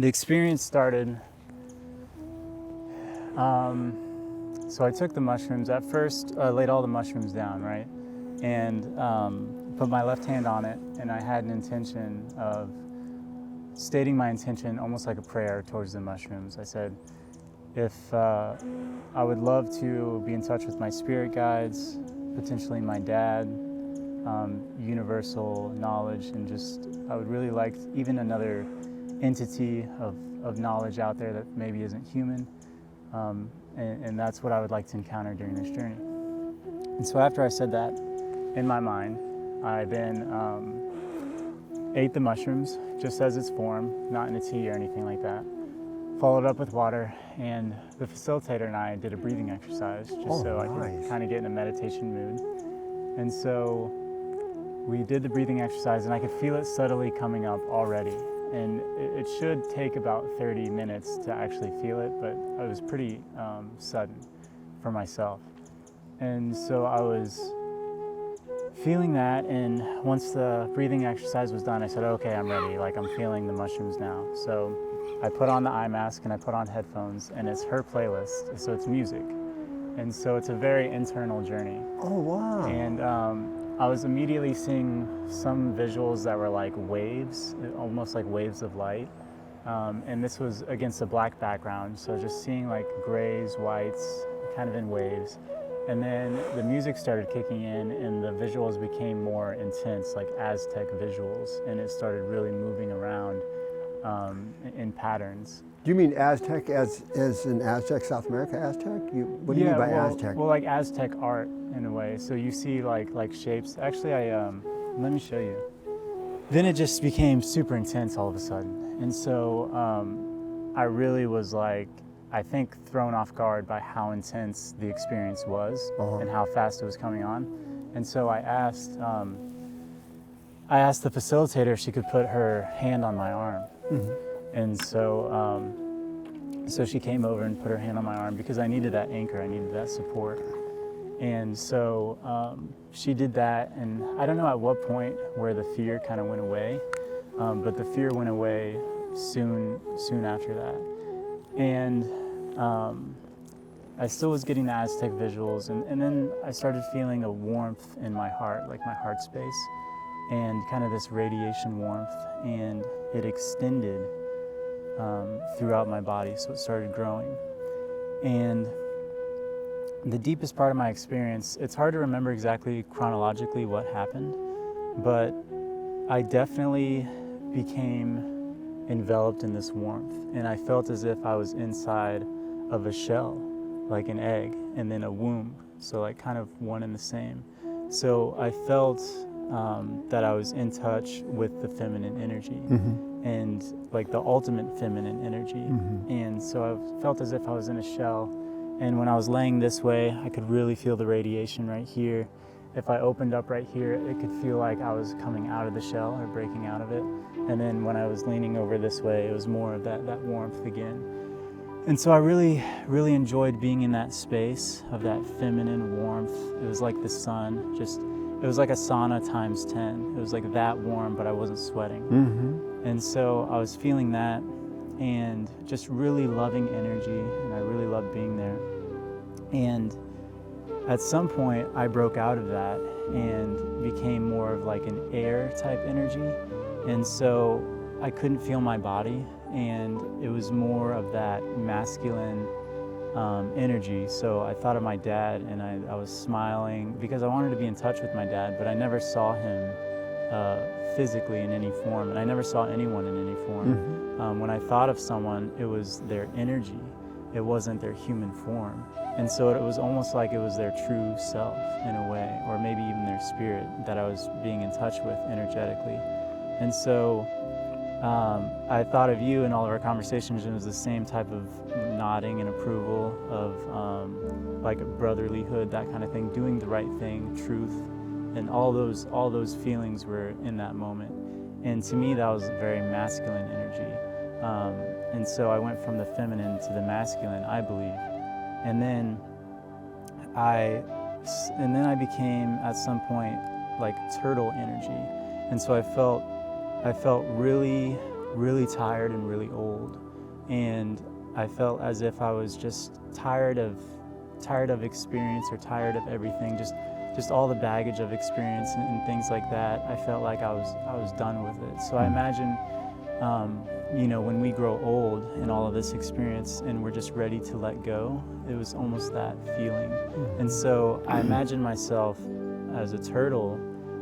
the experience started, so I took the mushrooms. At first, I laid all the mushrooms down, right? And put my left hand on it, and I had an intention of stating my intention almost like a prayer towards the mushrooms. I said, if I would love to be in touch with my spirit guides, potentially my dad, universal knowledge, and just I would really like even another entity of knowledge out there that maybe isn't human, and that's what I would like to encounter during this journey. And so after I said that in my mind, I then ate the mushrooms just as its form, not in a tea or anything like that. Followed up with water, and the facilitator and I did a breathing exercise just I could kind of get in a meditation mood. And so we did the breathing exercise, and I could feel it subtly coming up already. And it should take about 30 minutes to actually feel it, but it was pretty sudden for myself. And so I was feeling that, and once the breathing exercise was done, I said, okay, I'm ready. Like, I'm feeling the mushrooms now. So I put on the eye mask and I put on headphones, and it's her playlist, so it's music. And so it's a very internal journey. Oh, wow. And I was immediately seeing some visuals that were like waves, almost like waves of light. And this was against a black background, so just seeing like grays, whites, kind of in waves. And then the music started kicking in, and the visuals became more intense, like Aztec visuals, and it started really moving around in patterns. Do you mean Aztec as in Aztec, South America Aztec? What do you mean by Aztec? Well, like Aztec art in a way. So you see like shapes. Actually, let me show you. Then it just became super intense all of a sudden. And so I really was like, I think thrown off guard by how intense the experience was and how fast it was coming on. And so I asked the facilitator if she could put her hand on my arm. Mm-hmm. And so she came over and put her hand on my arm because I needed that anchor, I needed that support. And so she did that, and I don't know at what point where the fear kind of went away, but the fear went away soon after that. And I still was getting the Aztec visuals, and then I started feeling a warmth in my heart, like my heart space, and kind of this radiation warmth, and it extended throughout my body, so it started growing. And the deepest part of my experience, it's hard to remember exactly chronologically what happened, but I definitely became enveloped in this warmth, and I felt as if I was inside of a shell, like an egg, and then a womb, so like kind of one and the same. So I felt that I was in touch with the feminine energy, and like the ultimate feminine energy. And so I felt as if I was in a shell, and when I was laying this way, I could really feel the radiation right here. If I opened up right here, it could feel like I was coming out of the shell or breaking out of it. And then when I was leaning over this way, it was more of that warmth again. And so I really, really enjoyed being in that space of that feminine warmth. It was like the sun, it was like a sauna times 10. It was like that warm, but I wasn't sweating. And so I was feeling that and just really loving energy, and I really loved being there. And at some point, I broke out of that and became more of like an air type energy. And so I couldn't feel my body, and it was more of that masculine energy. So I thought of my dad, and I was smiling because I wanted to be in touch with my dad, but I never saw him physically in any form, and I never saw anyone in any form. When I thought of someone, it was their energy. It wasn't their human form. And so it was almost like it was their true self in a way, or maybe even their spirit that I was being in touch with energetically. And so I thought of you in all of our conversations, and it was the same type of nodding and approval of like brotherlyhood, that kind of thing, doing the right thing, truth, and all those feelings were in that moment. And to me, that was very masculine energy. And so I went from the feminine to the masculine, I believe. And then I became at some point like turtle energy. And so I felt really really tired and really old. And I felt as if I was just tired of experience, or tired of everything, just all the baggage of experience and things like that. I felt like I was done with it. So I imagine, when we grow old and all of this experience and we're just ready to let go, it was almost that feeling. And so I imagine myself as a turtle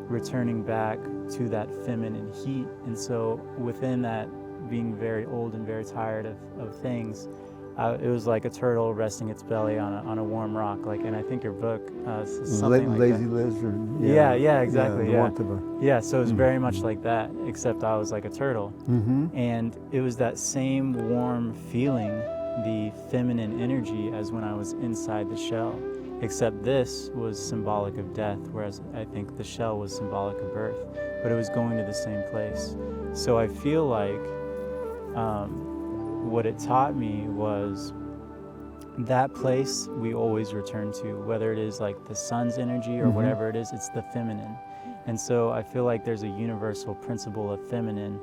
returning back to that feminine heat. And so within that, being very old and very tired of things, it was like a turtle resting its belly on a warm rock. And I think your book says something like Lazy that. Lizard. Yeah, exactly. Yeah, So it was very much like that, except I was like a turtle. And it was that same warm feeling, the feminine energy, as when I was inside the shell, except this was symbolic of death, whereas I think the shell was symbolic of birth, but it was going to the same place. So I feel like what it taught me was that place we always return to, whether it is like the sun's energy or whatever it is, it's the feminine. And so I feel like there's a universal principle of feminine.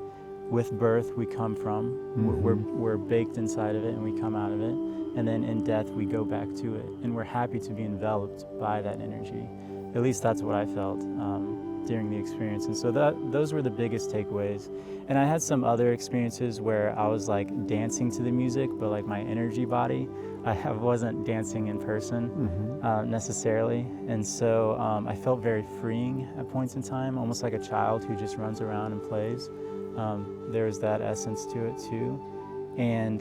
With birth, we come from, we're baked inside of it and we come out of it. And then in death, we go back to it. And we're happy to be enveloped by that energy. At least that's what I felt during the experience. And so those were the biggest takeaways. And I had some other experiences where I was like dancing to the music, but like my energy body, I wasn't dancing in person necessarily. And so I felt very freeing at points in time, almost like a child who just runs around and plays. There's that essence to it too. And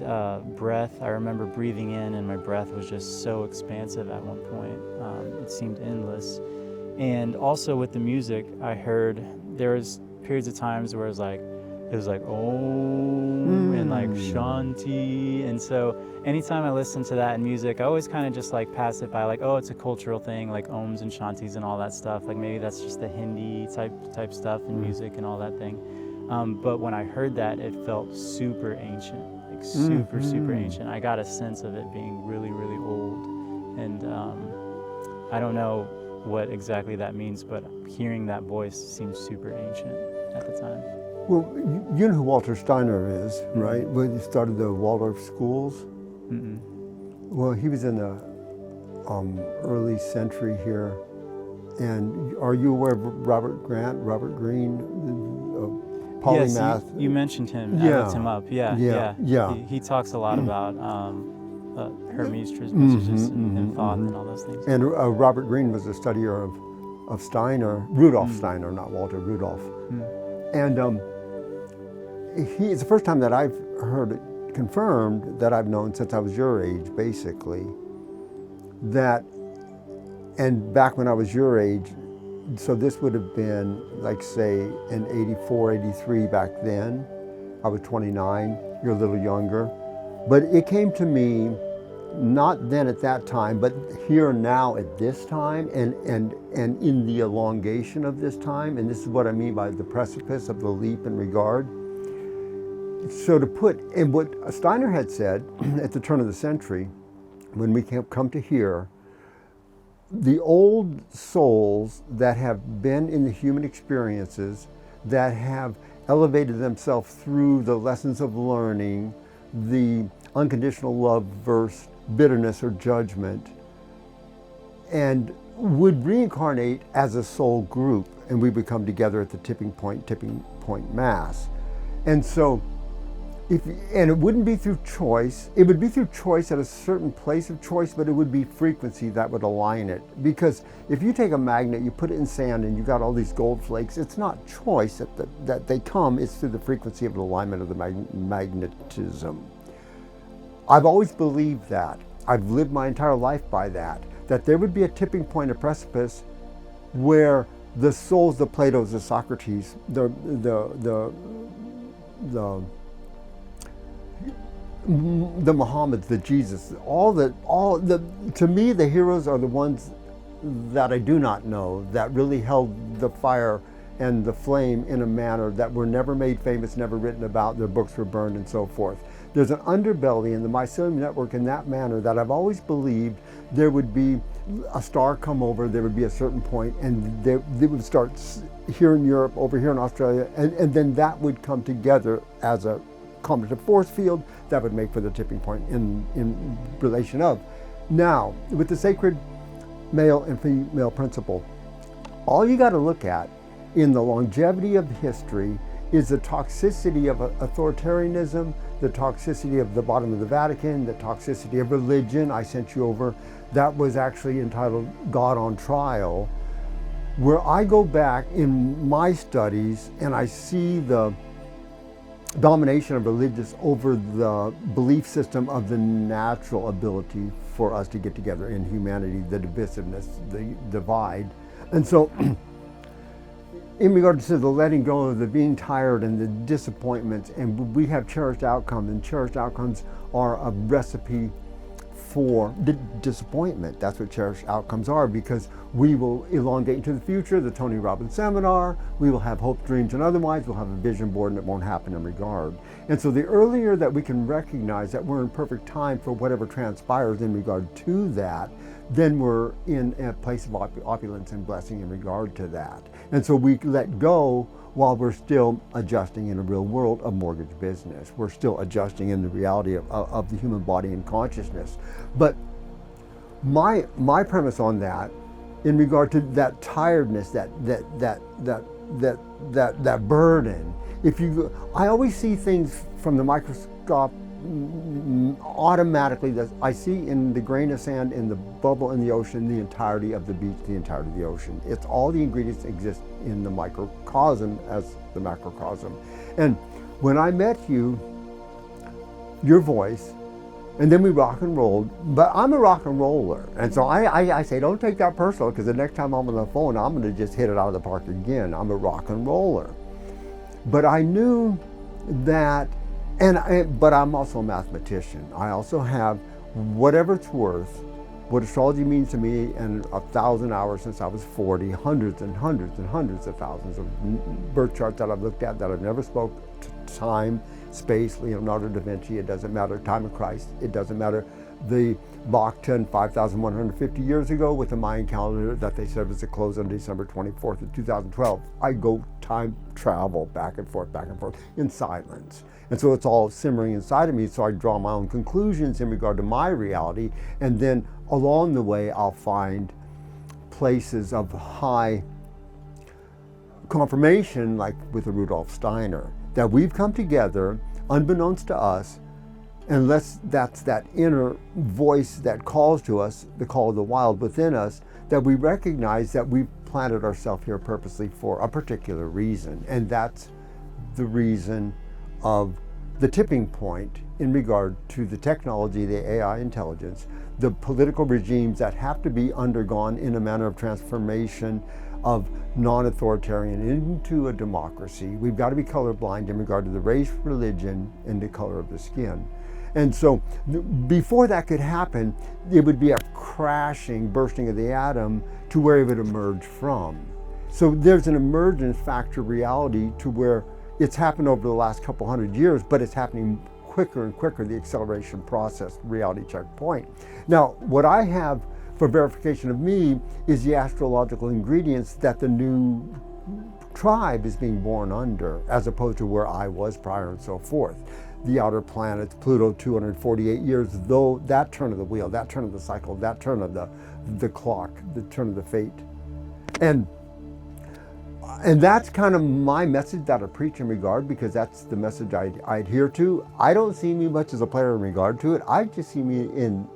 breath, I remember breathing in and my breath was just so expansive at one point. It seemed endless. And also with the music, I heard there was periods of times where it was like Om and like Shanti. And so anytime I listened to that in music, I always kind of just like pass it by, like, oh, it's a cultural thing, like Oms and Shantis and all that stuff. Like maybe that's just the Hindi type stuff in music and all that thing. But when I heard that, it felt super ancient, like super ancient. I got a sense of it being really, really old. And I don't know what exactly that means, but hearing that voice seems super ancient at the time. Well, you know who Walter Steiner is, right? When he started the Waldorf schools. Well, he was in the early century here. And are you aware of Robert Greene, polymath? Yes, you mentioned him. I looked him up. Yeah. He talks a lot about Hermes Trismegistus and thought and all those things. And Robert Greene was a studier of Steiner, Rudolf Steiner, not Walter, Rudolf. And it's the first time that I've heard it confirmed, that I've known since I was your age, basically, that, and back when I was your age, so this would have been, like, say, in 84, 83 back then. I was 29, you're a little younger. But it came to me, not then at that time, but here and now at this time, and in the elongation of this time, and this is what I mean by the precipice of the leap in regard. So to put, and what Steiner had said at the turn of the century, when we come to here, the old souls that have been in the human experiences, that have elevated themselves through the lessons of learning, the unconditional love versus bitterness or judgment, and would reincarnate as a soul group, and we would come together at the tipping point mass. And so, and it wouldn't be through choice. It would be through choice at a certain place of choice, but it would be frequency that would align it. Because if you take a magnet, you put it in sand, and you got all these gold flakes, it's not choice that they come, it's through the frequency of the alignment of the magnetism. I've always believed that. I've lived my entire life by that there would be a tipping point, a precipice, where the souls, the Platos, the Socrates, the Muhammads, the Jesus, to me, the heroes are the ones that I do not know, that really held the fire and the flame in a manner that were never made famous, never written about, their books were burned and so forth. there's an underbelly in the Mycelium Network in that manner that I've always believed there would be a star come over, there would be a certain point, and they would start here in Europe, over here in Australia, and then that would come together as a commutative force field that would make for the tipping point in relation of. Now, with the sacred male and female principle, all you got to look at in the longevity of history is the toxicity of authoritarianism, the toxicity of the bottom of the Vatican, the toxicity of religion. I sent you over, that was actually entitled God on Trial, where I go back in my studies and I see the domination of religious over the belief system of the natural ability for us to get together in humanity, the divisiveness, the divide. And so in regards to the letting go of the being tired and the disappointments, and we have cherished outcomes, and cherished outcomes are a recipe for disappointment. That's what cherished outcomes are, because we will elongate into the future, the Tony Robbins seminar, we will have hopes, dreams, and otherwise we'll have a vision board, and it won't happen in regard. And so the earlier that we can recognize that we're in perfect time for whatever transpires in regard to that, then we're in a place of opulence and blessing in regard to that. And so we let go while we're still adjusting in a real world of mortgage business. We're still adjusting in the reality of the human body and consciousness. But my premise on that, in regard to that tiredness, that burden, I always see things from the microscope automatically. That I see in the grain of sand, in the bubble in the ocean, the entirety of the beach, the entirety of the ocean. It's all the ingredients exist in the microcosm as the macrocosm. And when I met you, your voice, and then we rock and rolled, but I'm a rock and roller. And so I say, don't take that personal, because the next time I'm on the phone, I'm gonna just hit it out of the park again. I'm a rock and roller. But I knew that, but I'm also a mathematician. I also have, whatever it's worth, what astrology means to me, and 1,000 hours since I was 40, hundreds and hundreds and hundreds of thousands of birth charts that I've looked at that I've never spoke to time, space, Leonardo da Vinci, it doesn't matter, time of Christ, it doesn't matter, the Bakhtin 5,150 years ago with the Mayan calendar that they said was to close on December 24th of 2012. I go time travel back and forth in silence. And so it's all simmering inside of me, so I draw my own conclusions in regard to my reality, and then along the way I'll find places of high confirmation, like with the Rudolf Steiner, that we've come together unbeknownst to us, unless that's that inner voice that calls to us, the call of the wild within us, that we recognize that we've planted ourselves here purposely for a particular reason. And that's the reason of the tipping point in regard to the technology, the AI intelligence, the political regimes that have to be undergone in a manner of transformation of non-authoritarian into a democracy. We've got to be colorblind in regard to the race, religion, and the color of the skin. And so before that could happen, it would be a crashing, bursting of the atom to where it would emerge from. So there's an emergence factor reality to where it's happened over the last couple hundred years, but it's happening quicker and quicker, the acceleration process, reality checkpoint. Now, what I have for verification of me is the astrological ingredients that the new tribe is being born under, as opposed to where I was prior and so forth. The outer planets, Pluto, 248 years, though that turn of the wheel, that turn of the cycle, that turn of the clock, the turn of the fate. And that's kind of my message that I preach in regard, because that's the message I adhere to. I don't see me much as a player in regard to it. I just see me in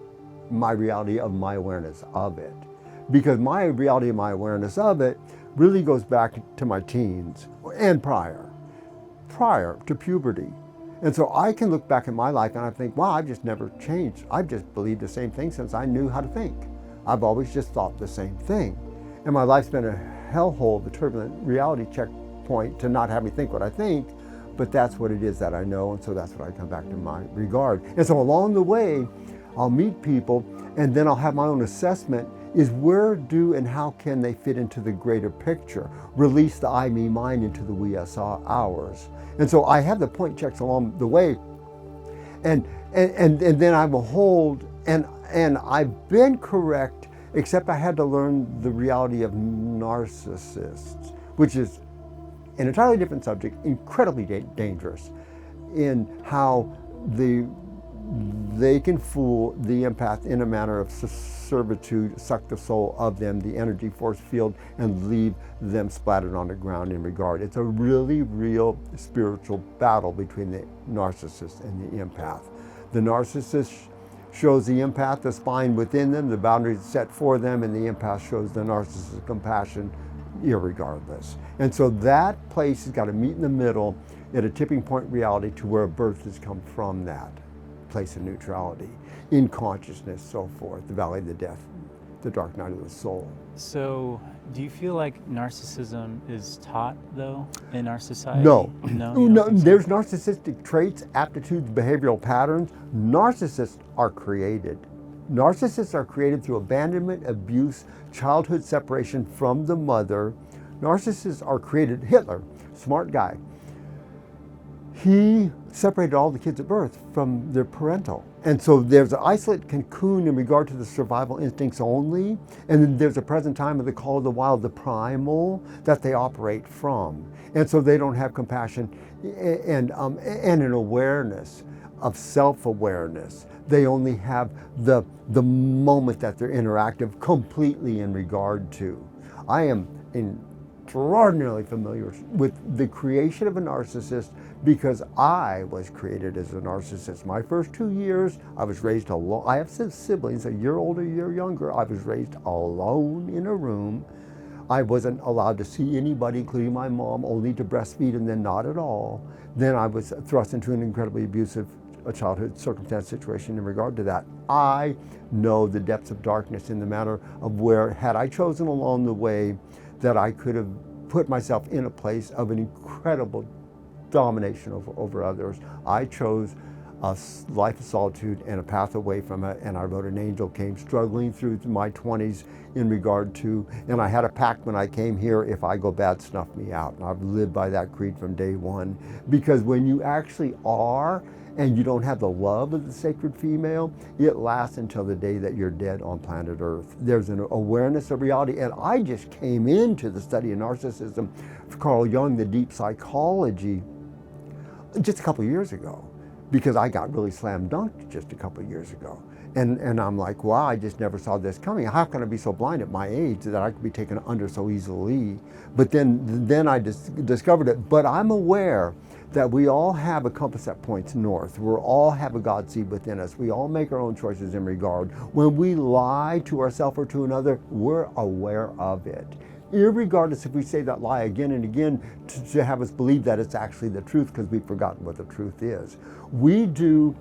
my reality of my awareness of it. Because my reality of my awareness of it really goes back to my teens and prior to puberty. And so I can look back at my life and I think, wow, I've just never changed. I've just believed the same thing since I knew how to think. I've always just thought the same thing. And my life's been a hellhole, the turbulent reality checkpoint to not have me think what I think, but that's what it is that I know, and so that's what I come back to my regard. And so along the way, I'll meet people, and then I'll have my own assessment, is where do and how can they fit into the greater picture? Release the I, me, mine into the we, us, ours. And so I have the point checks along the way, and then I will hold, and I've been correct, except I had to learn the reality of narcissists, which is an entirely different subject, incredibly dangerous in how they can fool the empath in a manner of servitude, suck the soul of them, the energy force field, and leave them splattered on the ground in regard. It's a really real spiritual battle between the narcissist and the empath. The narcissist shows the empath the spine within them, the boundaries set for them, and the empath shows the narcissist compassion irregardless. And so that place has got to meet in the middle at a tipping point reality to where birth has come from that place of neutrality, in consciousness, so forth, the valley of the death, the dark night of the soul. So, do you feel like narcissism is taught, though, in our society? No. No, there's narcissistic traits, aptitudes, behavioral patterns. Narcissists are created. Narcissists are created through abandonment, abuse, childhood separation from the mother. Narcissists are created. Hitler, smart guy, he separated all the kids at birth from their parental. And so there's an isolate cocoon in regard to the survival instincts only, and then there's a present time of the call of the wild, the primal, that they operate from. And so they don't have compassion and an awareness of self-awareness. They only have the moment that they're interactive completely in regard to. I am extraordinarily familiar with the creation of a narcissist because I was created as a narcissist. My first 2 years, I was raised alone. I have siblings, a year older, a year younger. I was raised alone in a room. I wasn't allowed to see anybody, including my mom, only to breastfeed and then not at all. Then I was thrust into an incredibly abusive childhood circumstance situation in regard to that. I know the depths of darkness in the matter of where, had I chosen along the way, that I could have put myself in a place of an incredible domination over others. I chose a life of solitude and a path away from it, and I wrote An Angel Came, struggling through my 20s in regard to, and I had a pact when I came here, if I go bad, snuff me out. And I've lived by that creed from day one, because when you actually are, and you don't have the love of the sacred female, it lasts until the day that you're dead on planet Earth. There's an awareness of reality, and I just came into the study of narcissism, Carl Jung, the deep psychology, just a couple of years ago, because I got really slam dunked just a couple of years ago. And I'm like, wow, I just never saw this coming. How can I be so blind at my age that I could be taken under so easily? But then I discovered it. But I'm aware that we all have a compass that points north. We all have a God seed within us. We all make our own choices in regard. When we lie to ourselves or to another, we're aware of it. Irregardless if we say that lie again and again to have us believe that it's actually the truth because we've forgotten what the truth is. We do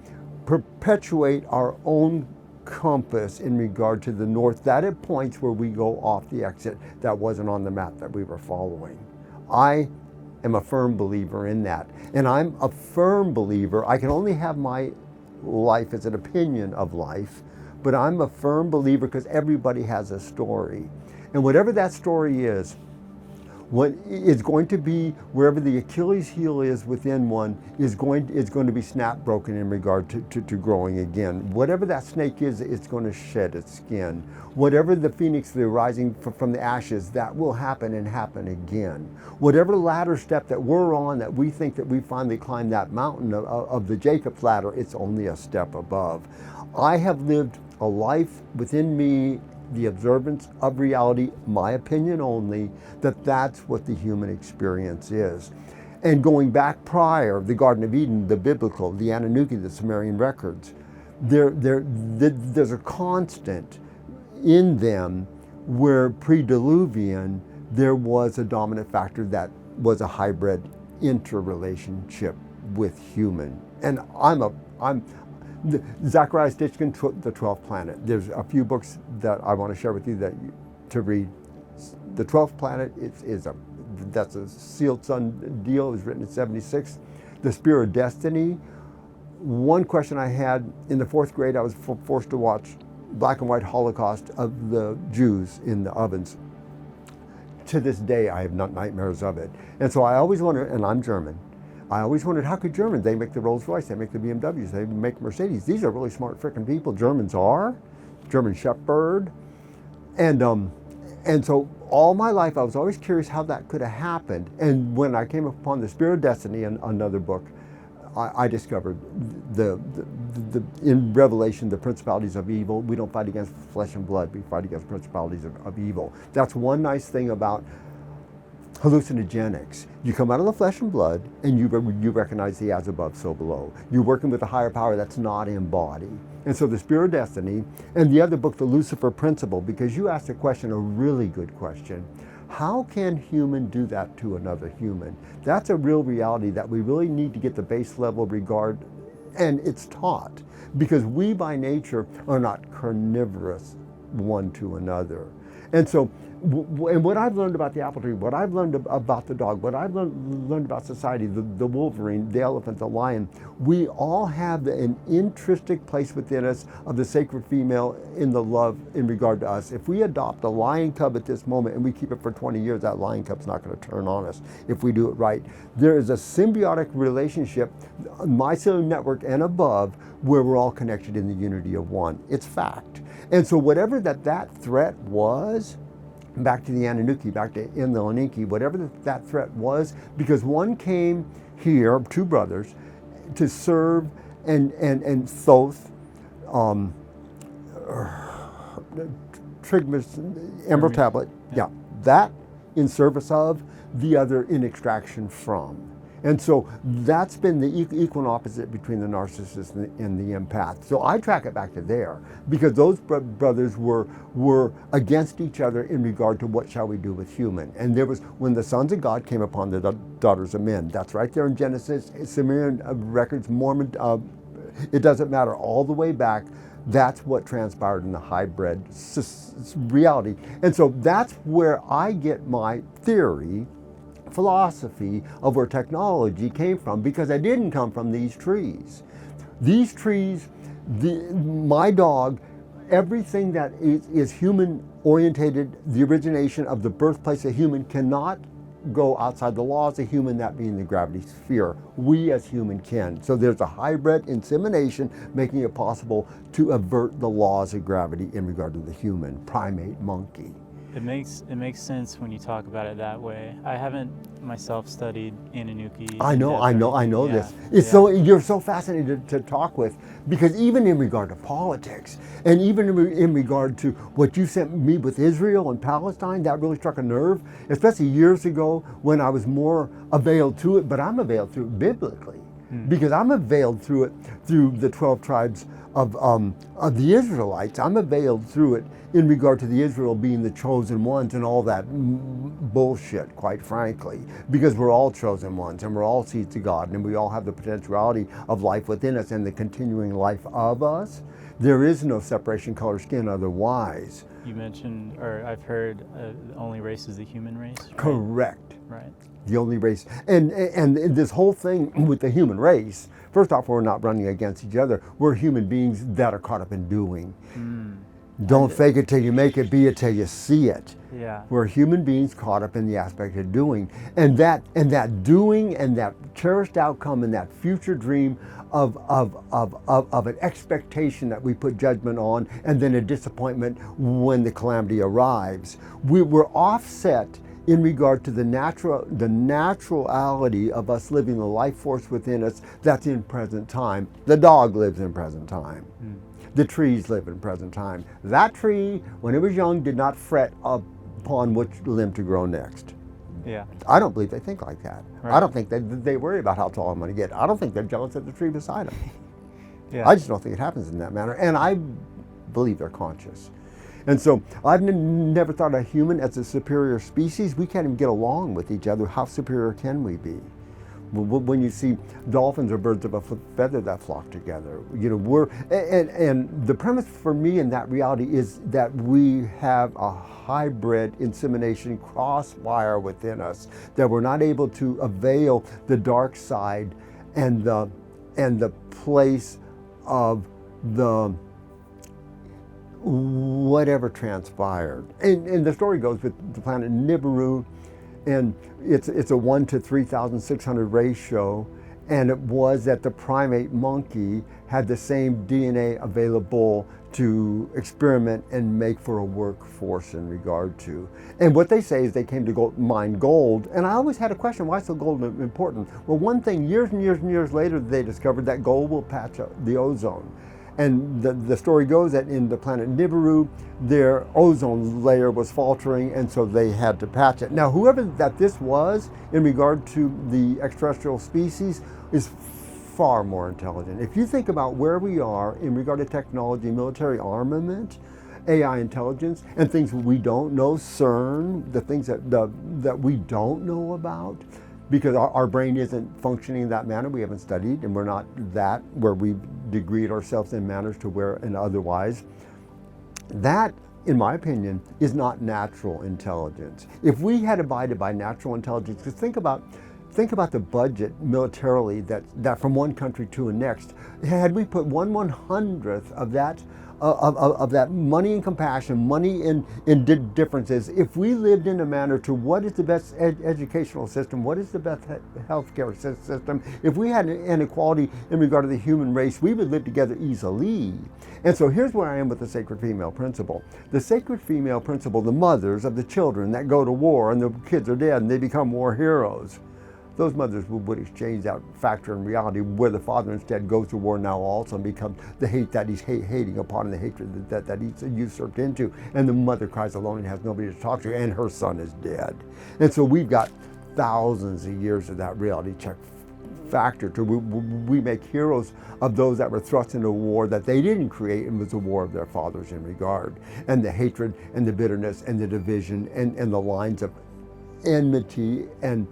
perpetuate our own compass in regard to the north, that it points where we go off the exit that wasn't on the map that we were following. I am a firm believer in that. And I'm a firm believer, I can only have my life as an opinion of life, but I'm a firm believer because everybody has a story. And whatever that story is, what is going to be, wherever the Achilles heel is within one, is going to be snap broken in regard to growing again. Whatever that snake is, it's going to shed its skin. Whatever the phoenix, the rising from the ashes, that will happen and happen again. Whatever ladder step that we're on, that we think that we finally climbed that mountain of the Jacob's ladder, it's only a step above. I have lived a life within me, the observance of reality, my opinion only, that's what the human experience is. And going back prior, the Garden of Eden, the biblical, the Anunnaki, the Sumerian records, there's a constant in them where pre-Diluvian there was a dominant factor that was a hybrid interrelationship with human. And Zachariah Stitchkin, The 12th Planet. There's a few books that I want to share with you to read. The 12th Planet that's a sealed sun deal. It was written in '76. The Spear of Destiny. One question I had in the 4th grade, I was forced to watch black and white Holocaust of the Jews in the ovens. To this day, I have nightmares of it. And so I always wonder, and I'm German, I always wondered, how could Germans, they make the Rolls Royce, they make the BMWs, they make Mercedes. These are really smart freaking people. Germans are, German Shepherd. And so all my life I was always curious how that could have happened. And when I came upon the Spirit of Destiny, another book, I discovered in Revelation, the principalities of evil. We don't fight against flesh and blood, we fight against principalities of evil. That's one nice thing about hallucinogenics. You come out of the flesh and blood and you recognize the as above, so below. You're working with a higher power that's not in body. And so the Spirit of Destiny, and the other book, The Lucifer Principle, because you asked a question, a really good question. How can human do that to another human? That's a real reality that we really need to get the base level regard, and it's taught, because we by nature are not carnivorous one to another. And so, and what I've learned about the apple tree, what I've learned about the dog, what I've learned about society, the wolverine, the elephant, the lion, we all have an intrinsic place within us of the sacred female in the love in regard to us. If we adopt a lion cub at this moment and we keep it for 20 years, that lion cub's not going to turn on us if we do it right. There is a symbiotic relationship, Mycelium Network and above, where we're all connected in the unity of one. It's fact. And so whatever that threat was, back to the Anunnaki, back to Enlil, whatever that threat was, because one came here, two brothers, to serve and Thoth, Trigmus, Emerald Tablet, yeah, that in service of, the other in extraction from. And so that's been the equal and opposite between the narcissist and the empath. So I track it back to there, because those brothers were against each other in regard to what shall we do with human. And there was, when the sons of God came upon the daughters of men, that's right there in Genesis, Sumerian records, Mormon, it doesn't matter, all the way back, that's what transpired in the hybrid reality. And so that's where I get my theory, philosophy of where technology came from, because I didn't come from these trees. These trees, my dog, everything that is human orientated, the origination of the birthplace of human cannot go outside the laws of human, that being the gravity sphere. We as human can. So there's a hybrid insemination making it possible to avert the laws of gravity in regard to the human, primate, monkey. It makes sense when you talk about it that way. I haven't myself studied Anunnaki. I know yeah, this. It's so, you're so fascinating to talk with, because even in regard to politics, and even in regard to what you sent me with Israel and Palestine, that really struck a nerve, especially years ago when I was more availed to it, but I'm availed through it biblically, because I'm availed through it through the 12 tribes of the Israelites. I'm availed through it in regard to the Israel being the chosen ones and all that bullshit, quite frankly, because we're all chosen ones and we're all seeds of God and we all have the potentiality of life within us and the continuing life of us. There is no separation, color, skin otherwise. You mentioned, or I've heard, the only race is the human race? Right? Correct. Right. The only race. And this whole thing with the human race, first off, we're not running against each other. We're human beings that are caught up in doing. Don't fake it till you make it, be it till you see it. Yeah. We're human beings caught up in the aspect of doing. And that doing and that cherished outcome and that future dream of an expectation that we put judgment on, and then a disappointment when the calamity arrives. We're offset in regard to the naturality of us living the life force within us that's in present time. The dog lives in present time. The trees live in present time. That tree, when it was young, did not fret upon which limb to grow next. Yeah. I don't believe they think like that. Right. I don't think they worry about how tall I'm going to get. I don't think they're jealous of the tree beside them. Yeah. I just don't think it happens in that manner. And I believe they're conscious. And so I've never thought of human as a superior species. We can't even get along with each other. How superior can we be? When you see dolphins or birds of a feather that flock together, and the premise for me in that reality is that we have a hybrid insemination crosswire within us, that we're not able to avail the dark side and the place of the whatever transpired. And the story goes with the planet Nibiru and it's a 1 to 3,600 ratio, and it was that the primate monkey had the same DNA available to experiment and make for a workforce in regard to. And what they say is they came to mine gold, and I always had a question, why is so gold important? Well, one thing, years and years and years later, they discovered that gold will patch up the ozone. And the story goes that in the planet Nibiru, their ozone layer was faltering, and so they had to patch it. Now, whoever that this was in regard to the extraterrestrial species is far more intelligent. If you think about where we are in regard to technology, military armament, AI intelligence, and things we don't know, CERN, the things that we don't know about, because our brain isn't functioning in that manner, we haven't studied, and we're not that where we degrade ourselves in manners to where and otherwise. That, in my opinion, is not natural intelligence. If we had abided by natural intelligence, because think about the budget militarily that from one country to the next. Had we put 1/100th of that money in compassion, money in differences, if we lived in a manner to what is the best educational system, what is the best healthcare system, if we had an inequality in regard to the human race, we would live together easily. And so here's where I am with the sacred female principle. The sacred female principle, the mothers of the children that go to war and the kids are dead and they become war heroes. Those mothers would exchange that factor in reality where the father instead goes to war now also and becomes the hate that he's hating upon and the hatred that he's usurped into. And the mother cries alone and has nobody to talk to, and her son is dead. And so we've got thousands of years of that reality check factor. We make heroes of those that were thrust into a war that they didn't create and was a war of their fathers in regard. And the hatred and the bitterness and the division and the lines of enmity and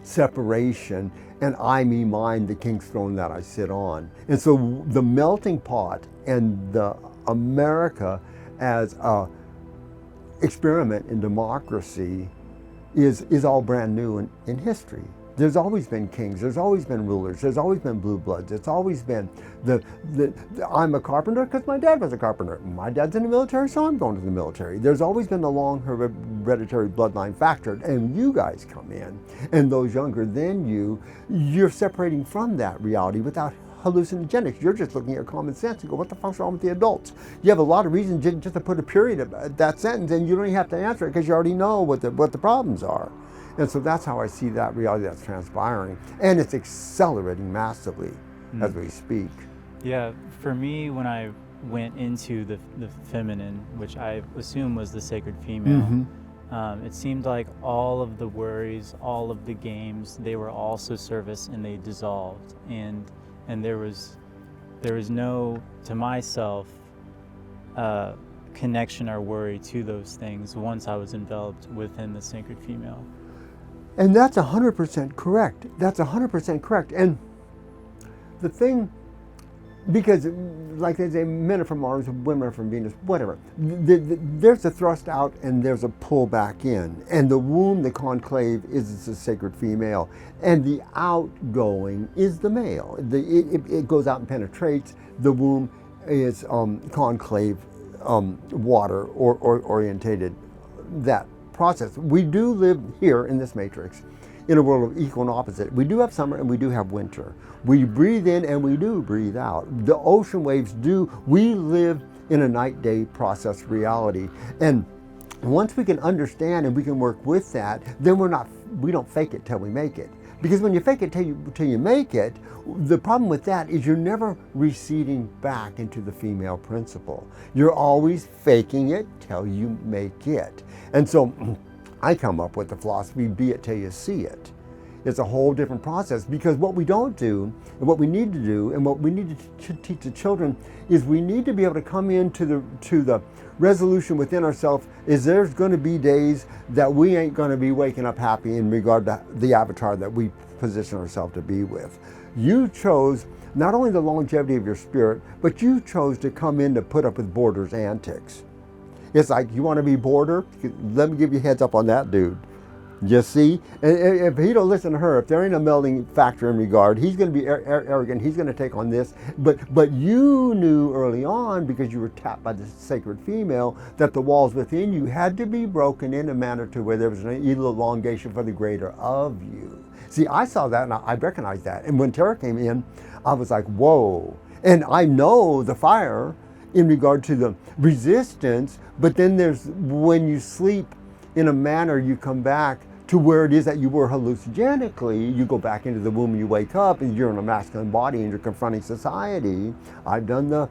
separation, and I, me, mine, the king's throne that I sit on. And so the melting pot and the America as a experiment in democracy is all brand new in history. There's always been kings, there's always been rulers, there's always been blue bloods, it's always been I'm a carpenter because my dad was a carpenter. My dad's in the military, so I'm going to the military. There's always been the long hereditary bloodline factor, and you guys come in, and those younger than you're separating from that reality without hallucinogenics. You're just looking at common sense and go, what the fuck's wrong with the adults? You have a lot of reasons just to put a period at that sentence, and you don't even have to answer it because you already know what the problems are. And so that's how I see that reality that's transpiring. And it's accelerating massively as we speak. Yeah, for me, when I went into the feminine, which I assume was the sacred female, it seemed like all of the worries, all of the games, they were also service and they dissolved. And there was no, to myself, connection or worry to those things once I was enveloped within the sacred female. And that's 100% correct. That's 100% correct. And the thing, because like they say, men are from Mars, women are from Venus, whatever. There's a thrust out and there's a pull back in. And the womb, the conclave, is the sacred female. And the outgoing is the male. It goes out and penetrates. The womb is conclave, water or orientated. That process. We do live here in this matrix in a world of equal and opposite. We do have summer and we do have winter. We breathe in and we do breathe out. The ocean waves do. We live in a night-day process reality. And once we can understand and we can work with that, then we don't fake it till we make it. Because when you fake it till you make it, the problem with that is you're never receding back into the female principle. You're always faking it till you make it. And so I come up with the philosophy, be it till you see it. It's a whole different process, because what we don't do and what we need to do and what we need to teach the children is we need to be able to come into the resolution within ourselves is there's going to be days that we ain't going to be waking up happy in regard to the avatar that we position ourselves to be with. You chose not only the longevity of your spirit, but you chose to come in to put up with Border's antics. It's like, you want to be Border? Let me give you a heads up on that, dude. You see, if he don't listen to her, if there ain't a melding factor in regard, he's going to be arrogant. He's going to take on this. But you knew early on, because you were tapped by the sacred female, that the walls within you had to be broken in a manner to where there was an elongation for the greater of you. See, I saw that and I recognized that. And when Tara came in, I was like, whoa. And I know the fire in regard to the resistance, but then there's when you sleep in a manner, you come back to where it is that you were hallucinogenically. You go back into the womb and you wake up and you're in a masculine body and you're confronting society. I've done the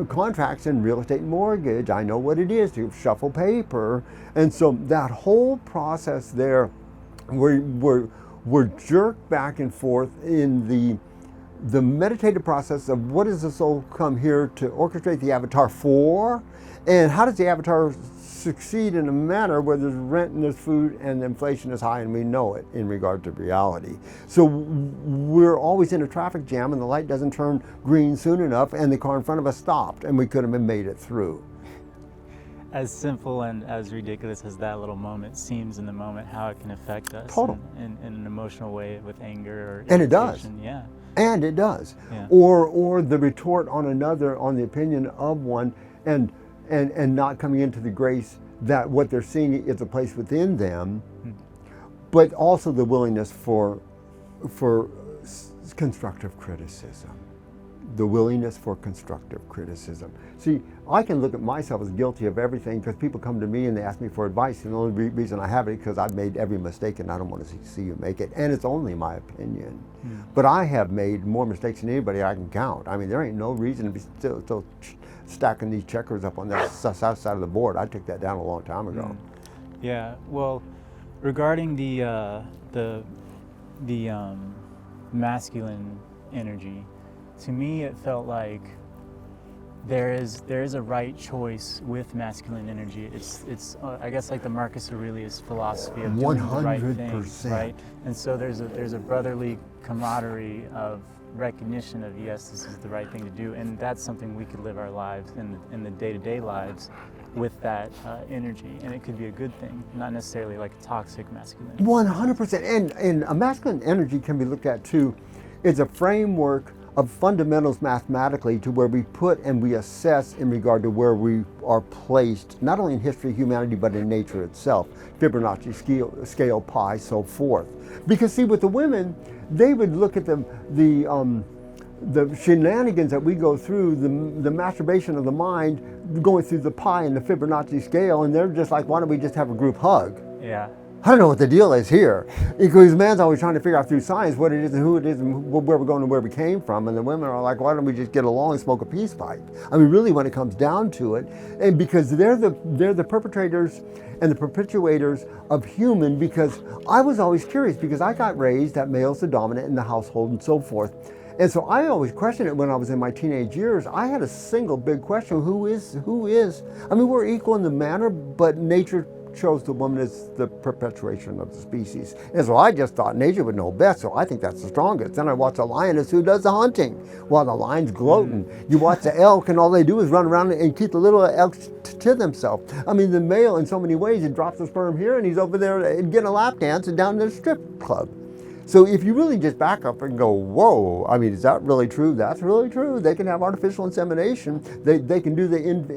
contracts in real estate and mortgage. I know what it is to shuffle paper. And so that whole process there, we're jerked back and forth in the meditative process of what does the soul come here to orchestrate the avatar for, and how does the avatar succeed in a manner where there's rent and there's food and inflation is high and we know it in regard to reality. So we're always in a traffic jam and the light doesn't turn green soon enough and the car in front of us stopped and we could have made it through. As simple and as ridiculous as that little moment seems in the moment, how it can affect us in an emotional way with anger or irritation. And it does. Yeah. And it does. Yeah. Or the retort on another, on the opinion of one, and not coming into the grace that what they're seeing is a place within them, but also the willingness for constructive criticism. The willingness for constructive criticism. See, I can look at myself as guilty of everything because people come to me and they ask me for advice, and the only reason I have it is because I've made every mistake and I don't want to see you make it, and it's only my opinion. But I have made more mistakes than anybody I can count. I mean, there ain't no reason to be still stacking these checkers up on the south side of the board. I took that down a long time ago. Yeah, well, regarding the masculine energy, to me it felt like there is a right choice with masculine energy. It's I guess like the Marcus Aurelius philosophy of doing the right thing, right? And so there's a brotherly camaraderie of recognition of, yes, this is the right thing to do, and that's something we could live our lives in the day-to-day lives with that energy, and it could be a good thing, not necessarily like a toxic masculinity. 100%, and a masculine energy can be looked at too. It's a framework of fundamentals mathematically to where we put and we assess in regard to where we are placed, not only in history, humanity, but in nature itself. Fibonacci scale, pi, so forth. Because see, with the women, they would look at the shenanigans that we go through, the masturbation of the mind, going through the pi and the Fibonacci scale, and they're just like, why don't we just have a group hug? Yeah. I don't know what the deal is here. Because man's always trying to figure out through science what it is and who it is and where we're going and where we came from. And the women are like, why don't we just get along and smoke a peace pipe? I mean, really, when it comes down to it, and because they're the perpetrators and the perpetuators of human, because I was always curious, because I got raised that male's the dominant in the household and so forth. And so I always questioned it when I was in my teenage years. I had a single big question, who is? I mean, we're equal in the manner, but nature chose the woman as the perpetuation of the species. And so I just thought nature would know best, so I think that's the strongest. Then I watch a lioness who does the hunting while the lion's gloating. You watch the elk and all they do is run around and keep the little elks to themselves. I mean, the male in so many ways, he drops the sperm here and he's over there getting a lap dance and down in the strip club. So if you really just back up and go, whoa, I mean, is that really true? That's really true. They can have artificial insemination. They can do the in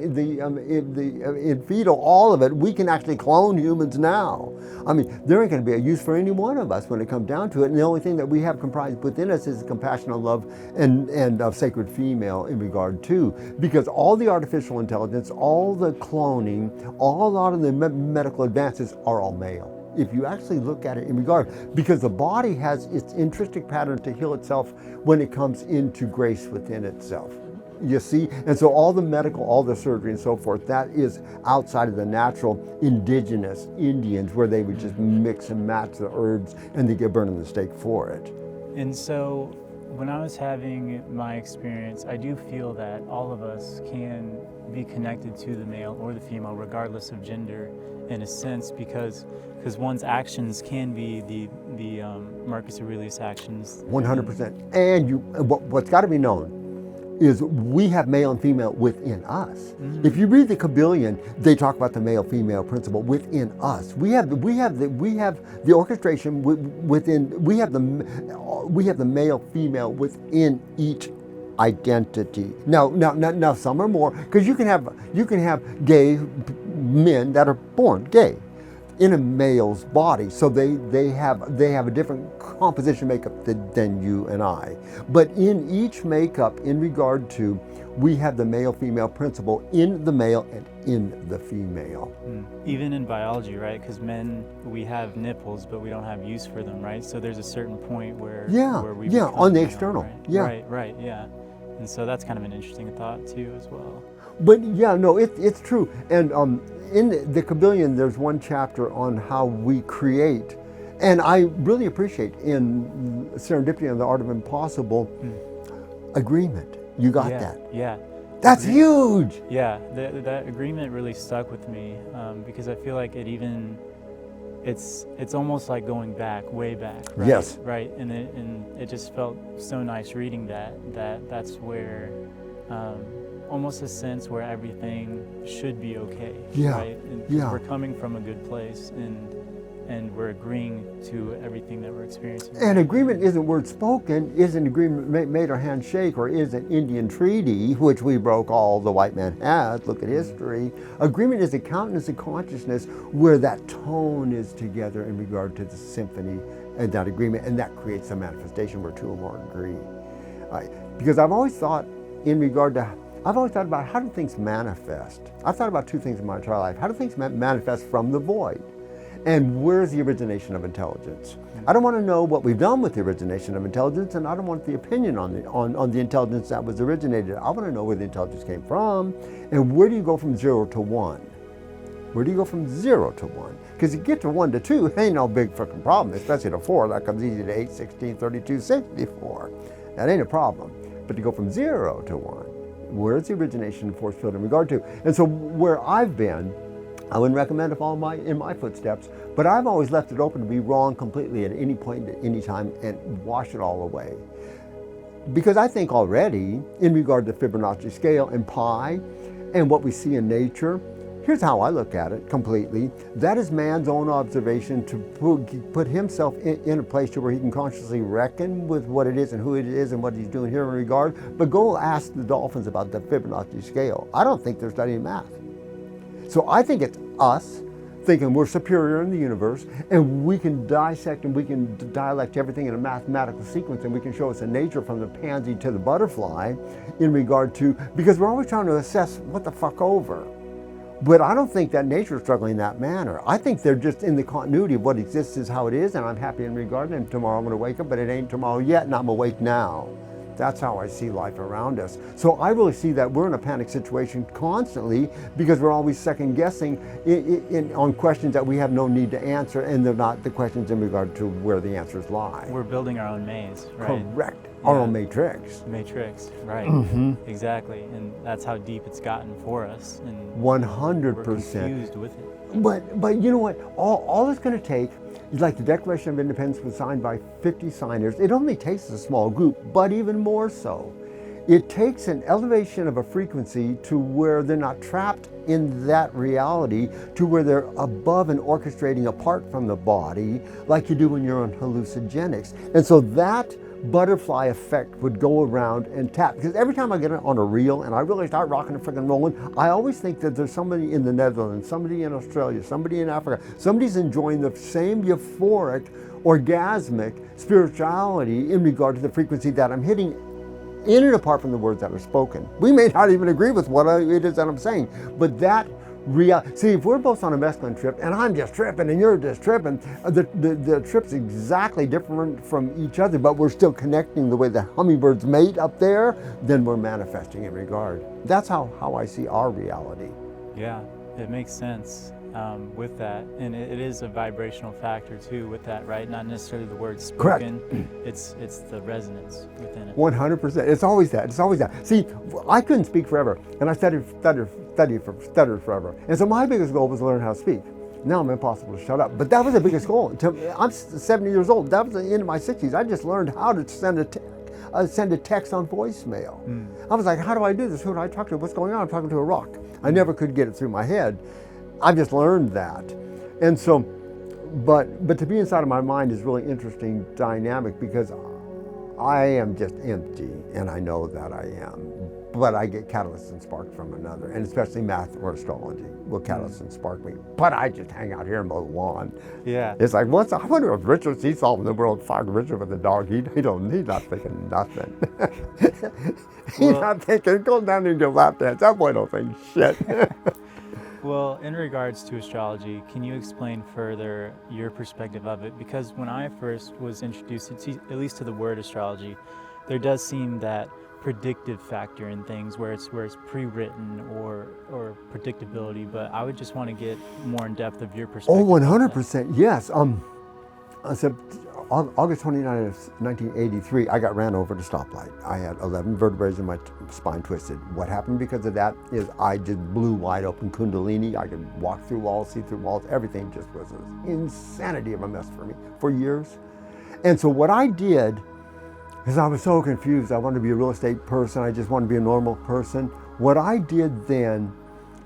fetal, all of it. We can actually clone humans now. I mean, there ain't going to be a use for any one of us when it comes down to it. And the only thing that we have comprised within us is the compassion of love and of sacred female in regard to. Because all the artificial intelligence, all the cloning, a lot of the medical advances are all male. If you actually look at it in regard, because the body has its intrinsic pattern to heal itself when it comes into grace within itself. You see? And so all the medical, all the surgery and so forth, that is outside of the natural indigenous Indians where they would just mix and match the herbs and they get burning the stake for it. And so when I was having my experience, I do feel that all of us can be connected to the male or the female regardless of gender in a sense, because one's actions can be the Marcus Aurelius actions. 100%. And what's got to be known is we have male and female within us. If you read the Kabbalion, they talk about the male-female principle within us. We have the orchestration within. We have the male-female within each identity. Now some are more, because you can have gay men that are born gay in a male's body, so they have a different composition makeup than you and I. But in each makeup, in regard to, we have the male-female principle in the male and in the female. Even in biology, right? Because men, we have nipples, but we don't have use for them, right? So there's a certain point where we become on the male, external, right? Right, yeah. And so that's kind of an interesting thought too, as well. But yeah, no, it's true. And in the Kabbalion, there's one chapter on how we create. And I really appreciate in Serendipity and the Art of Impossible, agreement. You got that? Yeah. That's huge! Yeah, that agreement really stuck with me, because I feel like it's almost like going back, way back, right? Yes. Right, and it just felt so nice reading that's where, almost a sense where everything should be okay, right? And we're coming from a good place, and we're agreeing to everything that we're experiencing. And agreement isn't word spoken, isn't agreement made or handshake, or is an Indian treaty, which we broke, all the white man has, look at history. Agreement is a countenance of consciousness where that tone is together in regard to the symphony and that agreement, and that creates a manifestation where two or more agree. Because I've always thought about how do things manifest. I've thought about two things in my entire life. How do things manifest from the void? And where's the origination of intelligence? I don't want to know what we've done with the origination of intelligence, and I don't want the opinion on the intelligence that was originated. I want to know where the intelligence came from, and where do you go from 0 to 1? Where do you go from 0 to 1? Because you get to 1 to 2, ain't no big fucking problem, especially to 4. That comes easy to 8, 16, 32, 64. That ain't a problem. But to go from 0 to 1, where's the origination of force field in regard to? And so where I've been, I wouldn't recommend to follow in my footsteps, but I've always left it open to be wrong completely at any point, at any time, and wash it all away. Because I think already, in regard to the Fibonacci scale and pi, and what we see in nature, here's how I look at it completely. That is man's own observation to put himself in a place to where he can consciously reckon with what it is and who it is and what he's doing here in regard. But go ask the dolphins about the Fibonacci scale. I don't think they're studying math. So I think it's us thinking we're superior in the universe, and we can dissect and we can dialect everything in a mathematical sequence, and we can show us a nature from the pansy to the butterfly in regard to, because we're always trying to assess what the fuck over. But I don't think that nature is struggling in that manner. I think they're just in the continuity of what exists is how it is, and I'm happy in regard, and tomorrow I'm going to wake up, but it ain't tomorrow yet, and I'm awake now. That's how I see life around us. So I really see that we're in a panic situation constantly because we're always second guessing on questions that we have no need to answer, and they're not the questions in regard to where the answers lie. We're building our own maze, right? Correct. Our own matrix. Matrix, right. Exactly. And that's how deep it's gotten for us. And 100%. We're confused with it. But you know what? All it's going to take, like the Declaration of Independence was signed by 50 signers. It only takes a small group, but even more so. It takes an elevation of a frequency to where they're not trapped in that reality, to where they're above and orchestrating apart from the body, like you do when you're on hallucinogenics. And so that butterfly effect would go around and tap. Because every time I get on a reel and I really start rocking and freaking rolling, I always think that there's somebody in the Netherlands, somebody in Australia, somebody in Africa, somebody's enjoying the same euphoric, orgasmic spirituality in regard to the frequency that I'm hitting, in and apart from the words that are spoken. We may not even agree with what it is that I'm saying, but that see, if we're both on a mescaline trip and I'm just tripping and you're just tripping, the trip's exactly different from each other, but we're still connecting the way the hummingbirds mate up there, then we're manifesting in regard. That's how I see our reality. Yeah, it makes sense with that. And it is a vibrational factor too with that, right? Not necessarily the words spoken. Correct. It's the resonance within it. 100%. It's always that. It's always that. See, I couldn't speak forever, and I stuttered forever. And so my biggest goal was to learn how to speak. Now I'm impossible to shut up. But that was the biggest goal. I'm 70 years old. That was the end of my 60s. I just learned how to send a send a text on voicemail. I was like, how do I do this? Who do I talk to? What's going on? I'm talking to a rock. I never could get it through my head. I've just learned that. And so, but to be inside of my mind is really interesting dynamic, because I am just empty, and I know that I am. But I get catalysts and sparks from another, and especially math or astrology will catalyst and spark me. But I just hang out here and mow the lawn. Yeah. It's like, I wonder if Richard's, he's solving the world. Fuck Richard with the dog. He's not thinking nothing. He's not thinking, go down there and do a lap dance. That boy don't think shit. Well, in regards to astrology, can you explain further your perspective of it? Because when I first was introduced, at least to the word astrology, there does seem that predictive factor in things where it's pre-written or predictability, but I would just want to get more in depth of your perspective. Oh, 100%, yes. August 29th of 1983, I got ran over at a stoplight. I had 11 vertebrae in my spine twisted. What happened because of that is I just blew wide open Kundalini. I could walk through walls, see through walls. Everything just was an insanity of a mess for me for years. And so what I did, because I was so confused, I wanted to be a real estate person, I just wanted to be a normal person. What I did then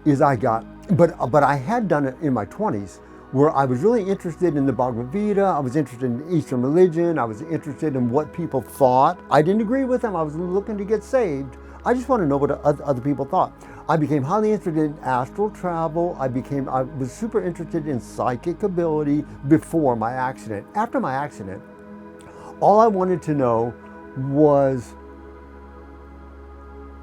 is but I had done it in my 20s, where I was really interested in the Bhagavad Gita, I was interested in Eastern religion, I was interested in what people thought. I didn't agree with them, I was looking to get saved. I just wanted to know what other people thought. I became highly interested in astral travel. I was super interested in psychic ability before my accident. After my accident, all I wanted to know was,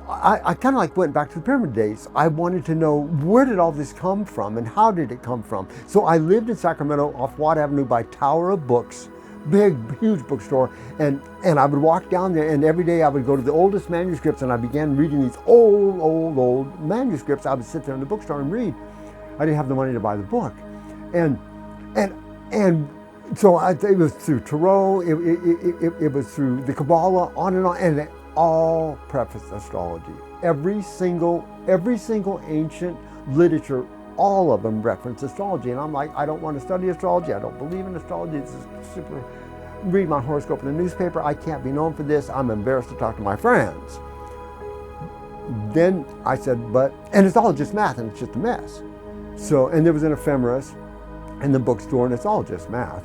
I kind of like went back to the pyramid days. I wanted to know, where did all this come from and how did it come from? So I lived in Sacramento off Watt Avenue by Tower of Books, big, huge bookstore. And I would walk down there, and every day I would go to the oldest manuscripts, and I began reading these old manuscripts. I would sit there in the bookstore and read. I didn't have the money to buy the book. And so it was through Tarot, it was through the Kabbalah, on, and they all prefaced astrology. Every single ancient literature, all of them reference astrology. And I'm like, I don't want to study astrology. I don't believe in astrology. It's super. Read my horoscope in the newspaper. I can't be known for this. I'm embarrassed to talk to my friends. Then I said, and it's all just math, and it's just a mess. So, and there was an ephemeris in the bookstore, and it's all just math.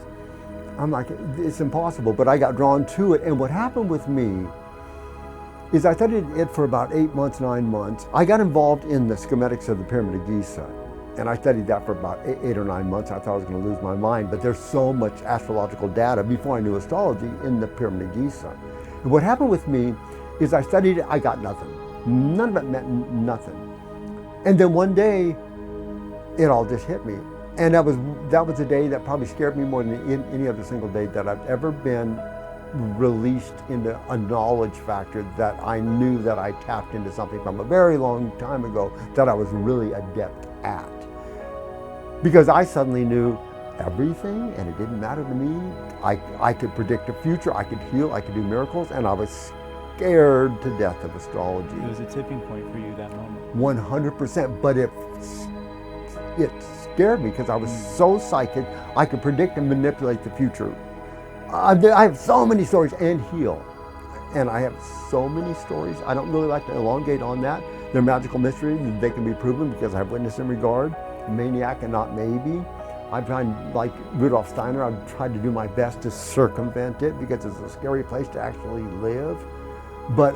I'm like, it's impossible, but I got drawn to it. And what happened with me is I studied it for about 8 months, 9 months. I got involved in the schematics of the Pyramid of Giza, and I studied that for about 8 or 9 months. I thought I was going to lose my mind, but there's so much astrological data before I knew astrology in the Pyramid of Giza. And what happened with me is I studied it, I got nothing. None of it meant nothing. And then one day, it all just hit me. And that was a day that probably scared me more than any other single day that I've ever been released into a knowledge factor that I knew that I tapped into something from a very long time ago that I was really adept at. Because I suddenly knew everything, and it didn't matter to me. I could predict the future, I could heal, I could do miracles, and I was scared to death of astrology. It was a tipping point for you that moment. 100%, but it scared me because I was so psychic. I could predict and manipulate the future. I have so many stories, and heal. And I have so many stories. I don't really like to elongate on that. They're magical mysteries, and they can be proven because I have witness and regard. Maniac and not maybe. I've tried, like Rudolf Steiner, I've tried to do my best to circumvent it because it's a scary place to actually live. But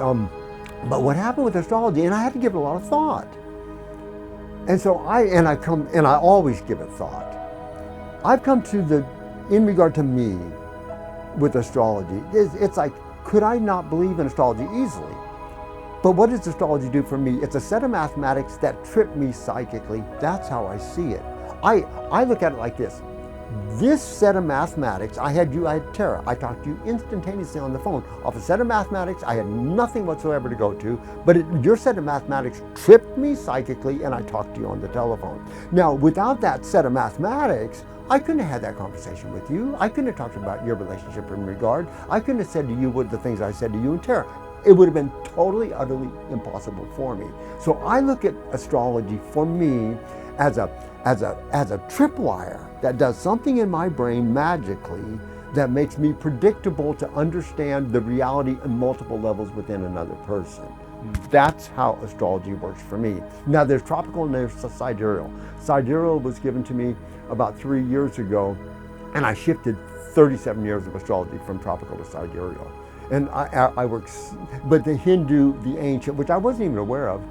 what happened with astrology, and I had to give it a lot of thought. And so I always give it thought. I've come to in regard to me with astrology, it's like, could I not believe in astrology easily? But what does astrology do for me? It's a set of mathematics that trip me psychically. That's how I see it. I look at it like this. This set of mathematics, I had Tara. I talked to you instantaneously on the phone. Off a set of mathematics, I had nothing whatsoever to go to, but your set of mathematics tripped me psychically, and I talked to you on the telephone. Now, without that set of mathematics, I couldn't have had that conversation with you. I couldn't have talked about your relationship in regard. I couldn't have said to you what the things I said to you and Tara. It would have been totally, utterly impossible for me. So I look at astrology for me as a tripwire that does something in my brain magically that makes me predictable to understand the reality in multiple levels within another person. That's how astrology works for me. Now there's tropical and there's sidereal. Sidereal was given to me about 3 years ago, and I shifted 37 years of astrology from tropical to sidereal. And I work, but the Hindu, the ancient, which I wasn't even aware of,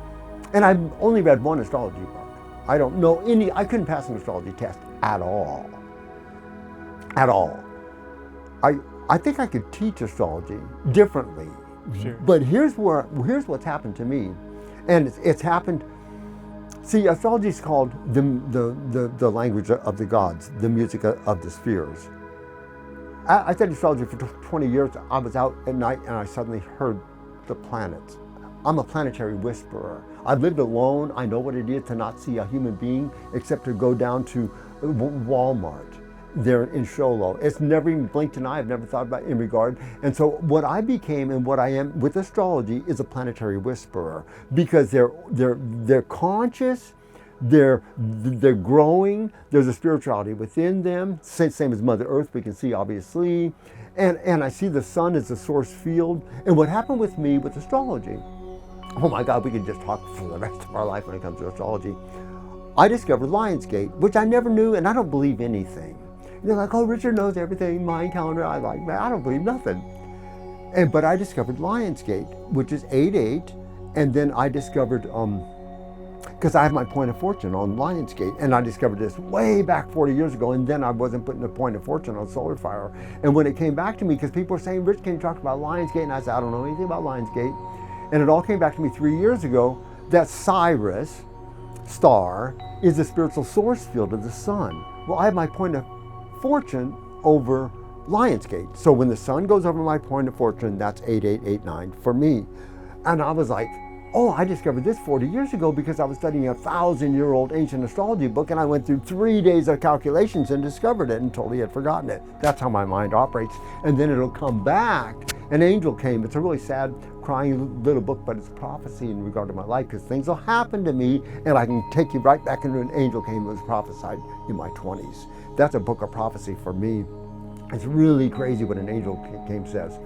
and I've only read one astrology book. I don't know any, I couldn't pass an astrology test at all. At all. I think I could teach astrology differently. Sure. But here's what's happened to me, and it's happened. See, astrology is called the language of the gods, the music of the spheres. I studied astrology for 20 years. I was out at night and I suddenly heard the planets. I'm a planetary whisperer. I've lived alone. I know what it is to not see a human being except to go down to Walmart there in Sholo. It's never even blinked an eye. I've never thought about it in regard. And so what I became and what I am with astrology is a planetary whisperer, because they're conscious, they're growing, there's a spirituality within them, same as Mother Earth we can see obviously, and I see the sun as a source field. And what happened with me with astrology, oh my God, we could just talk for the rest of our life when it comes to astrology. I discovered Lionsgate, which I never knew, and I don't believe anything. They're like, oh, Richard knows everything, mind calendar. I like, man, I don't believe nothing. But I discovered Lionsgate, which is 8/8, and then I discovered, because I have my point of fortune on Lionsgate, and I discovered this way back 40 years ago, and then I wasn't putting the point of fortune on Solar Fire. And when it came back to me, because people were saying, Rich, can you talk about Lionsgate? And I said, I don't know anything about Lionsgate. And it all came back to me 3 years ago that Cyrus star is the spiritual source field of the sun. Well, I have my point of fortune over Lionsgate. So when the sun goes over my point of fortune, that's 8889 for me. And I was like, oh, I discovered this 40 years ago because I was studying a 1,000-year-old ancient astrology book, and I went through 3 days of calculations and discovered it and totally had forgotten it. That's how my mind operates. And then it'll come back. An angel came. It's a really sad, crying little book, but it's a prophecy in regard to my life, because things will happen to me and I can take you right back into an angel came that was prophesied in my 20s. That's a book of prophecy for me. It's really crazy what an angel came says.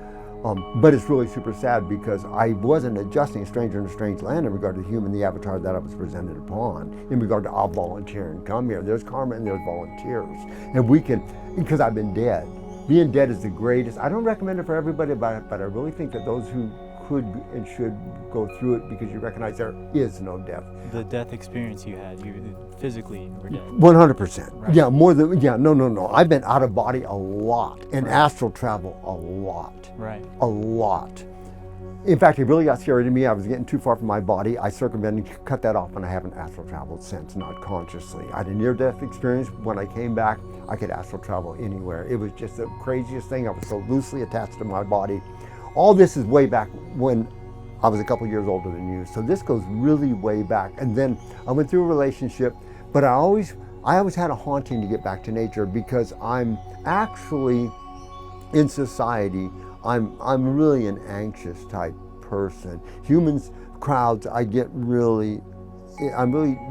But it's really super sad because I wasn't adjusting a stranger in a strange land in regard to the human, the avatar that I was presented upon, in regard to I'll volunteer and come here. There's karma and there's volunteers. And we can, because I've been dead. Being dead is the greatest. I don't recommend it for everybody, but I really think that those who could and should go through it, because you recognize there is no death. The death experience you had, you physically were dead. 100%. Right. Yeah, more than, yeah, no. I've been out of body a lot, and astral travel a lot. Right. A lot. In fact, it really got scary to me. I was getting too far from my body. I circumvented and cut that off, and I haven't astral traveled since, not consciously. I had a near-death experience. When I came back, I could astral travel anywhere. It was just the craziest thing. I was so loosely attached to my body. All this is way back when I was a couple years older than you. So this goes really way back. And then I went through a relationship, but I always had a haunting to get back to nature, because I'm actually in society. I'm really an anxious type person. Humans, crowds, I'm really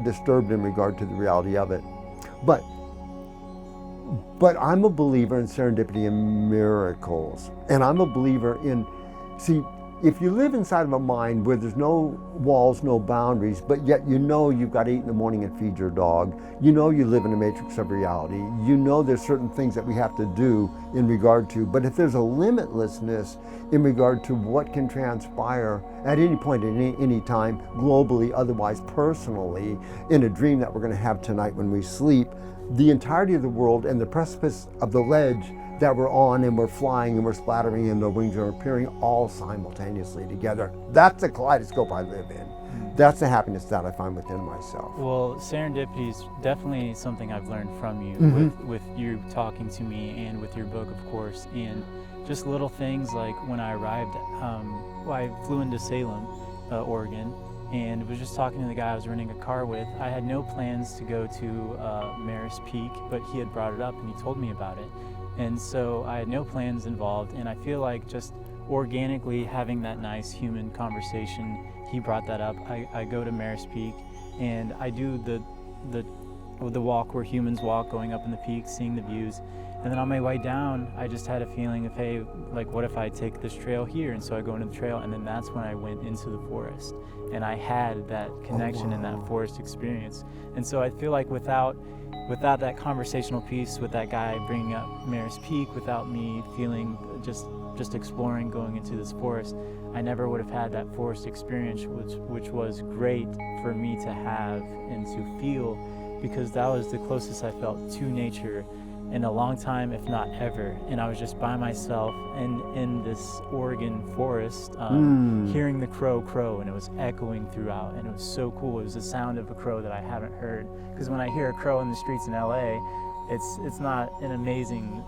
disturbed in regard to the reality of it. But I'm a believer in serendipity and miracles. And I'm a believer in, see, if you live inside of a mind where there's no walls, no boundaries, but yet you know you've got to eat in the morning and feed your dog, you know you live in a matrix of reality, you know there's certain things that we have to do in regard to, but if there's a limitlessness in regard to what can transpire at any point, at any time, globally, otherwise, personally, in a dream that we're going to have tonight when we sleep, the entirety of the world and the precipice of the ledge that we're on, and we're flying and we're splattering and the wings are appearing all simultaneously together. That's the kaleidoscope I live in. That's the happiness that I find within myself. Well, serendipity is definitely something I've learned from you, with you talking to me and with your book, of course, and just little things like when I arrived, I flew into Salem, Oregon, and was just talking to the guy I was renting a car with. I had no plans to go to Maris Peak, but he had brought it up and he told me about it. And so I had no plans involved, and I feel like just organically having that nice human conversation, he brought that up. I go to Maris Peak and I do the walk where humans walk, going up in the peak, seeing the views. And then on my way down, I just had a feeling of, hey, like, what if I take this trail here? And so I go into the trail, and then that's when I went into the forest. And I had that connection and that forest experience. And so I feel like without that conversational piece with that guy bringing up Maris Peak, without me feeling just exploring, going into this forest, I never would have had that forest experience, which was great for me to have and to feel, because that was the closest I felt to nature in a long time, if not ever. And I was just by myself in this Oregon forest, hearing the crow, and it was echoing throughout, and it was so cool. It was the sound of a crow that I haven't heard, because when I hear a crow in the streets in LA, it's not an amazing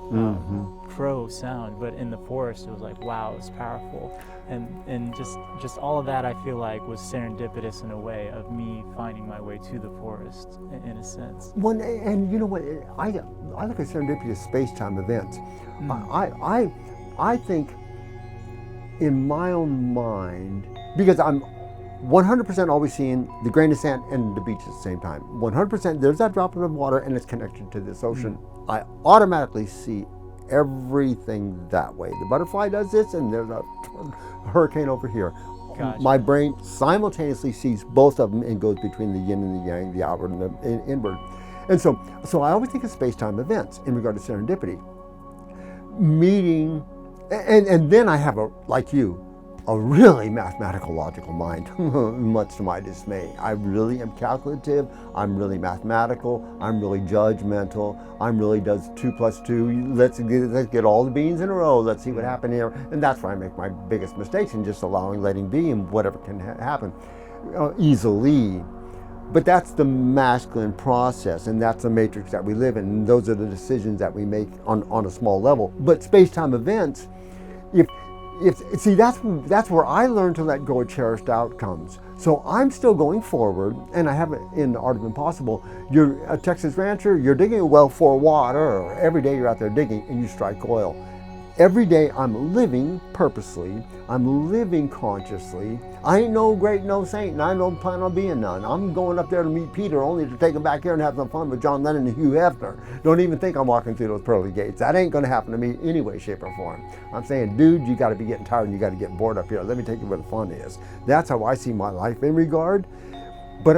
crow sound, but in the forest it was like, wow, it was powerful. And just all of that, I feel like, was serendipitous in a way of me finding my way to the forest, in a sense. Well, and you know what, I look at serendipity as space-time events. I think in my own mind, because I'm 100% always seeing the grain of sand and the beach at the same time. 100%, there's that droplet of water and it's connected to this ocean. I automatically see everything that way. The butterfly does this, and there's a hurricane over here. Gotcha. My brain simultaneously sees both of them and goes between the yin and the yang, the outward and the inward. And so I always think of space-time events in regard to serendipity. Meeting, and then I have like you, a really mathematical, logical mind, much to my dismay. I really am calculative, I'm really mathematical, I'm really judgmental, I'm really does 2 + 2, let's get all the beans in a row, let's see what happened here. And that's where I make my biggest mistakes, in just letting be, and whatever can happen easily. But that's the masculine process, and that's the matrix that we live in, and those are the decisions that we make on a small level. But space-time events, see, that's where I learned to let go of cherished outcomes. So I'm still going forward, and I have it in the Art of Impossible. You're a Texas rancher, you're digging a well for water, or every day you're out there digging and you strike oil. Every day I'm living purposely, I'm living consciously. I ain't no great, no saint, and I don't plan on being none. I'm going up there to meet Peter, only to take him back here and have some fun with John Lennon and Hugh Hefner. Don't even think I'm walking through those pearly gates. That ain't gonna happen to me any way, shape, or form. I'm saying, dude, you gotta be getting tired and you gotta get bored up here. Let me take you where the fun is. That's how I see my life in regard. But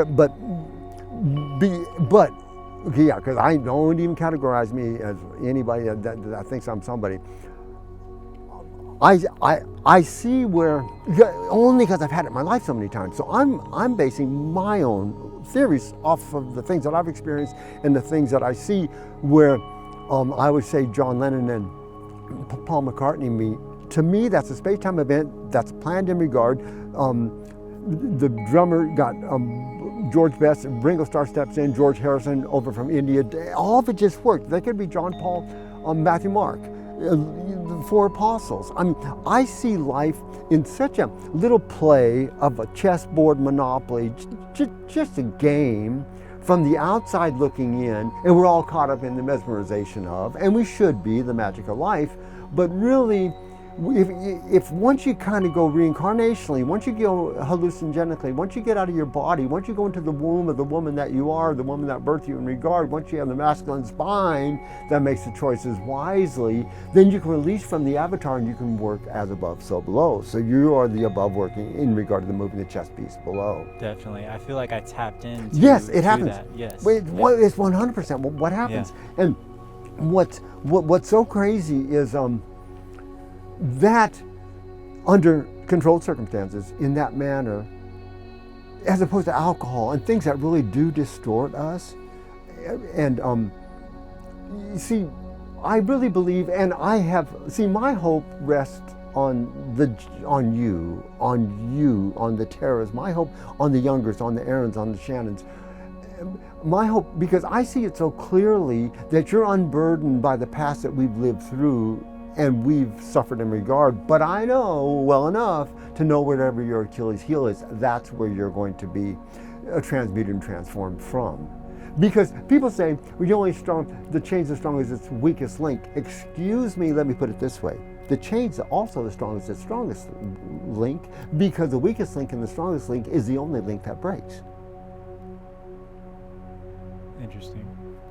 yeah, because I don't even categorize me as anybody that thinks I'm somebody. I see where, only because I've had it in my life so many times. So I'm basing my own theories off of the things that I've experienced and the things that I see where I would say John Lennon and Paul McCartney meet. To me, that's a space-time event that's planned in regard. The drummer got George Best, Ringo Starr steps in, George Harrison over from India. All of it just worked. They could be John, Paul, Matthew, Mark. The 4 apostles. I mean, I see life in such a little play of a chessboard monopoly, just a game from the outside looking in, and we're all caught up in the mesmerization of, and we should be, the magic of life. But really, if once you kind of go reincarnationally, once you go hallucinogenically, once you get out of your body, once you go into the womb of the woman that you are, the woman that birthed you in regard, once you have the masculine spine that makes the choices wisely, then you can release from the avatar and you can work as above, so below. So you are the above working in regard to the moving the chess piece below. Definitely. I feel like I tapped into Yes, it happens. that. Yes. It's 100%. What happens? Yeah. And what's so crazy is that under controlled circumstances, in that manner, as opposed to alcohol and things that really do distort us. And you see, I really believe, and my hope rests on you, on the Terras, my hope on the Youngers, on the Aarons, on the Shannons. My hope, because I see it so clearly that you're unburdened by the past that we've lived through and we've suffered in regard, but I know well enough to know wherever your Achilles heel is, that's where you're going to be transmuted and transformed from. Because people say, well, the chain's as strong as its weakest link. Excuse me, let me put it this way. The chain's also the strongest as its strongest link, because the weakest link and the strongest link is the only link that breaks. Interesting.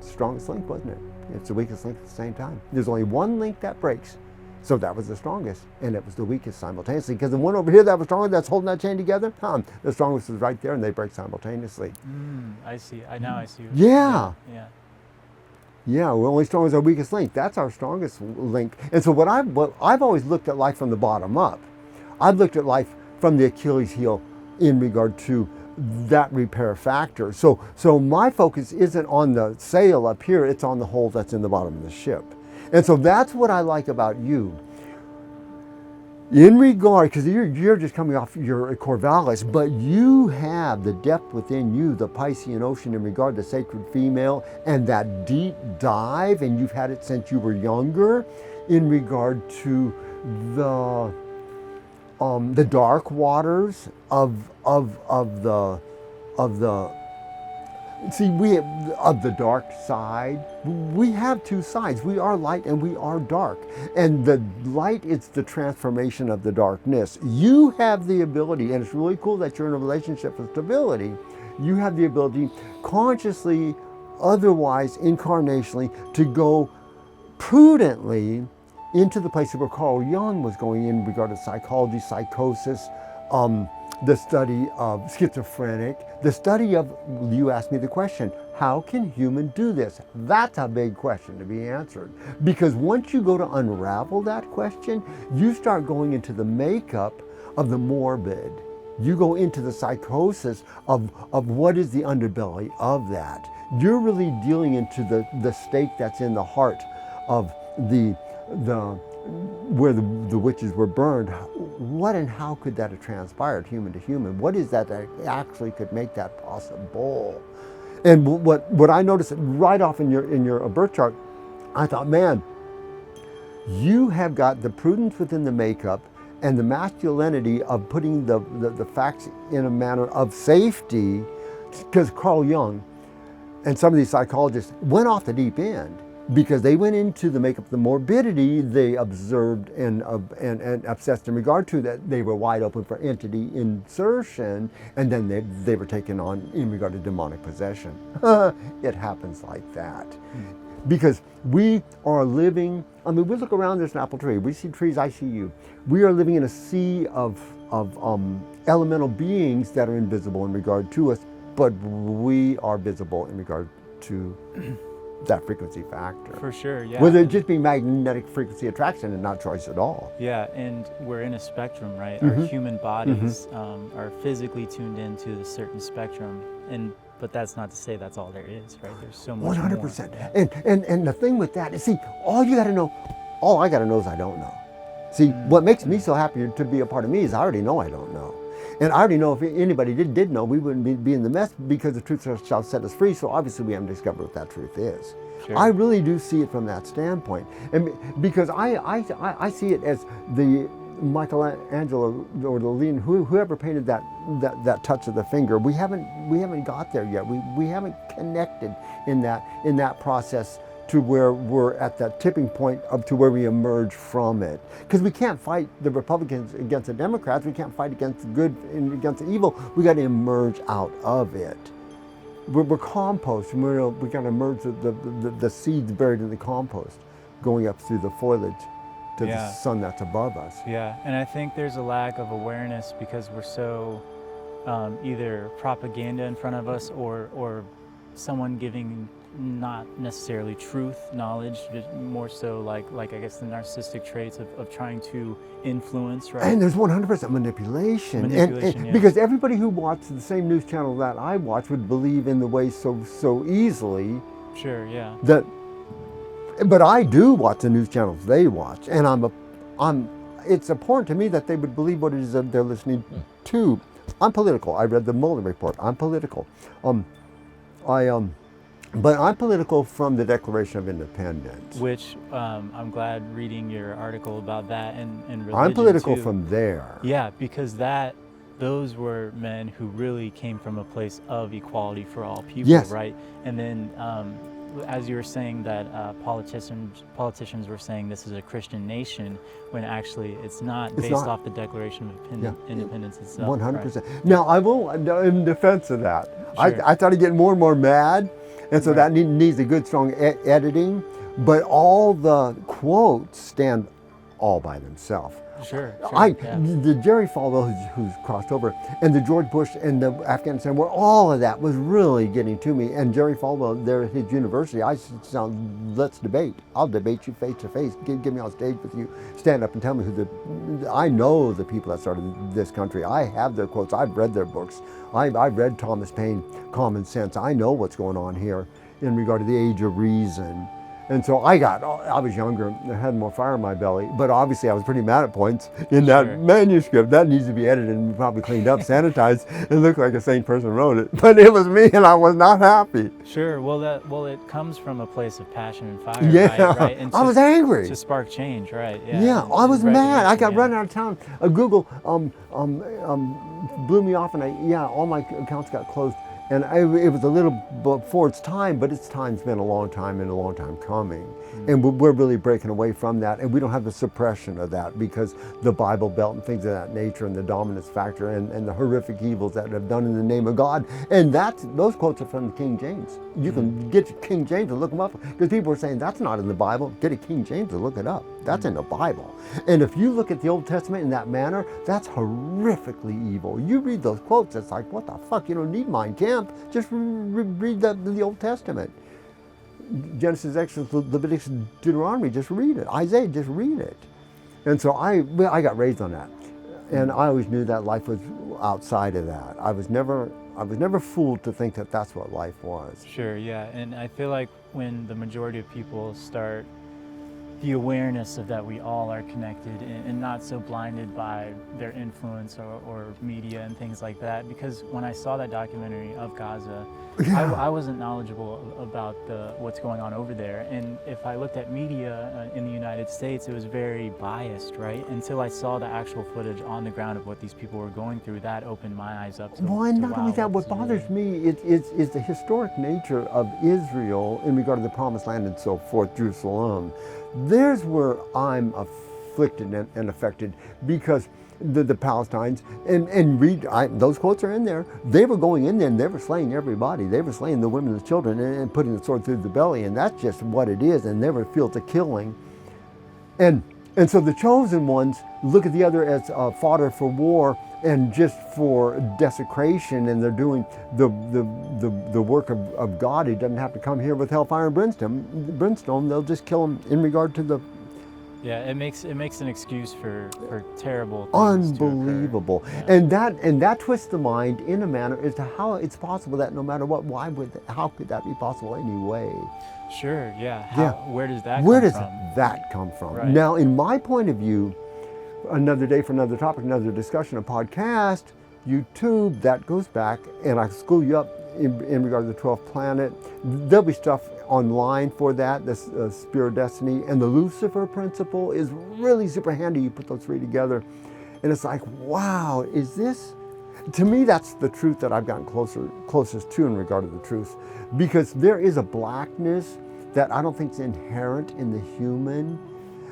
the strongest link, wasn't it? It's the weakest link at the same time. There's only one link that breaks. So that was the strongest, and it was the weakest simultaneously. Because the one over here that was stronger, that's holding that chain together, the strongest is right there, and they break simultaneously. I see. Now I see. Yeah. Yeah. Yeah, we're only strong as our weakest link. That's our strongest link. And so I've always looked at life from the bottom up. I've looked at life from the Achilles heel in regard to that repair factor. So my focus isn't on the sail up here, it's on the hole that's in the bottom of the ship. And so that's what I like about you. In regard, because you're just coming off your Corvallis, but you have the depth within you, the Piscean ocean in regard to sacred female, and that deep dive, and you've had it since you were younger, in regard to the dark waters of the dark side. We have two sides. We are light and we are dark. And the light is the transformation of the darkness. You have the ability, and it's really cool that you're in a relationship with stability. You have the ability consciously, otherwise incarnationally, to go prudently into the place where Carl Jung was going in regard to psychology, psychosis, the study of schizophrenic, the study of, you asked me the question, how can human do this? That's a big question to be answered. Because once you go to unravel that question, you start going into the makeup of the morbid. You go into the psychosis of what is the underbelly of that. You're really dealing into the stake that's in the heart of where the witches were burned. What and how could that have transpired, human to human? What is that actually could make that possible? And what I noticed right off in your birth chart, I thought, man, you have got the prudence within the makeup and the masculinity of putting the facts in a manner of safety, because Carl Jung and some of these psychologists went off the deep end. Because they went into the makeup, the morbidity they observed and obsessed in regard to, that they were wide open for entity insertion, and then they were taken on in regard to demonic possession. It happens like that. Because we are living, I mean, we look around, there's an apple tree, we see trees, I see you. We are living in a sea of elemental beings that are invisible in regard to us, but we are visible in regard to that frequency factor. For sure, yeah. Whether it just be magnetic frequency attraction and not choice at all. Yeah, and we're in a spectrum, right? Our human bodies are physically tuned into a certain spectrum, but that's not to say that's all there is, right? There's so much 100%. more. And the thing with that is, see, all I gotta know is I don't know. See, what makes me so happy to be a part of me is I already know I don't know. And I already know if anybody did know, we wouldn't be in the mess, because the truth shall set us free. So obviously we haven't discovered what that truth is. Sure. I really do see it from that standpoint. And because I see it as the Michelangelo or the Lean, whoever painted that touch of the finger, we haven't got there yet. We haven't connected in that process to where we're at that tipping point up to where we emerge from it. Because we can't fight the Republicans against the Democrats, we can't fight against the good and against the evil, we got to emerge out of it. We're compost, and we got to emerge the seeds buried in the compost, going up through the foliage to the sun that's above us. Yeah, and I think there's a lack of awareness because we're so either propaganda in front of us or someone giving not necessarily truth, knowledge, just more so like I guess the narcissistic traits of trying to influence, right? And there's 100% manipulation. Yeah. Because everybody who watched the same news channel that I watch would believe in the way so easily. Sure, yeah. But I do watch the news channels they watch, and it's important to me that they would believe what it is that they're listening to. I'm political. I read the Mueller report. I'm political. But I'm political from the Declaration of Independence. Which I'm glad reading your article about that and religion I'm political too. from there. Yeah, because those were men who really came from a place of equality for all people, Yes. right? And then as you were saying that politicians were saying this is a Christian nation, when actually it's not, based off the Declaration of Independence itself. 100%. Right? Now, I will, in defense of that, Sure. I started getting more and more mad, and so that needs a good, strong editing, but all the quotes stand all by themselves. Sure. The Jerry Falwell who's crossed over, and the George Bush and the Afghanistan War, all of that was really getting to me. And Jerry Falwell, there at his university, I said, let's debate. I'll debate you face to face. Get me on stage with you. Stand up and tell me I know the people that started this country. I have their quotes. I've read their books. I've read Thomas Paine, Common Sense. I know what's going on here in regard to the age of reason. And so I was younger, I had more fire in my belly, but obviously I was pretty mad at points in that manuscript. That needs to be edited and probably cleaned up, sanitized, and look like a sane person wrote it. But it was me, and I was not happy. Sure, well it comes from a place of passion and fire, yeah. right? And I was angry. To spark change, right? Yeah, I was mad. I got run out of town. Google blew me off, and all my accounts got closed. And it was a little before its time, but its time's been a long time and a long time coming. Mm-hmm. And we're really breaking away from that, and we don't have the suppression of that because the Bible Belt and things of that nature and the dominance factor and the horrific evils that have done in the name of God. And those quotes are from the King James. You can get King James and look them up, because people are saying that's not in the Bible. Get a King James and look it up. That's in the Bible. And if you look at the Old Testament in that manner, that's horrifically evil. You read those quotes, it's like, what the fuck? You don't need Mein Kampf. Just read the Old Testament. Genesis, Exodus, Leviticus, Deuteronomy, just read it. Isaiah, just read it. And so I got raised on that. And I always knew that life was outside of that. I was never fooled to think that that's what life was. Sure, yeah. And I feel like when the majority of people start the awareness of that we all are connected and not so blinded by their influence or media and things like that. Because when I saw that documentary of Gaza, I wasn't knowledgeable about what's going on over there. And if I looked at media in the United States, it was very biased, right? Until I saw the actual footage on the ground of what these people were going through, that opened my eyes up to and not only that, what bothers me is the historic nature of Israel in regard to the Promised Land and so forth, Jerusalem. There's where I'm afflicted and affected, because the Palestinians, and read, those quotes are in there, they were going in there and they were slaying everybody. They were slaying the women and the children and putting the sword through the belly, and that's just what it is, and never fields of killing. And so the chosen ones look at the other as fodder for war and just for desecration, and they're doing the work of God. He doesn't have to come here with hellfire and brimstone. They'll just kill him in regard to the... Yeah, it makes an excuse for terrible things. Unbelievable. Yeah. And that twists the mind in a manner as to how it's possible that no matter what, how could that be possible anyway? Sure, yeah. Where does that come from? Right. Now, in my point of view, another day for another topic, another discussion, a podcast, YouTube, that goes back, and I school you up in regard to the 12th planet. There'll be stuff online for that, the Spirit of Destiny, and the Lucifer principle is really super handy. You put those three together, and it's like, wow, is this? To me, that's the truth that I've gotten closest to in regard to the truth, because there is a blackness that I don't think is inherent in the human.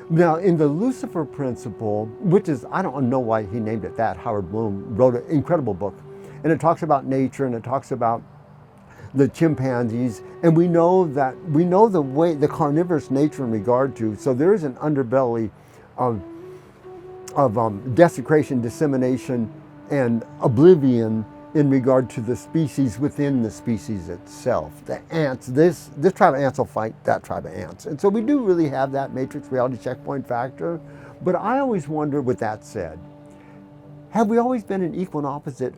Now, in the Lucifer principle, which is, I don't know why he named it that, Howard Bloom wrote an incredible book, and it talks about nature, and it talks about the chimpanzees, and we know the carnivorous nature in regard to, so there is an underbelly of desecration, dissemination, and oblivion in regard to the species within the species itself. The ants, this tribe of ants will fight that tribe of ants. And so we do really have that matrix reality checkpoint factor. But I always wonder, with that said, have we always been an equal and opposite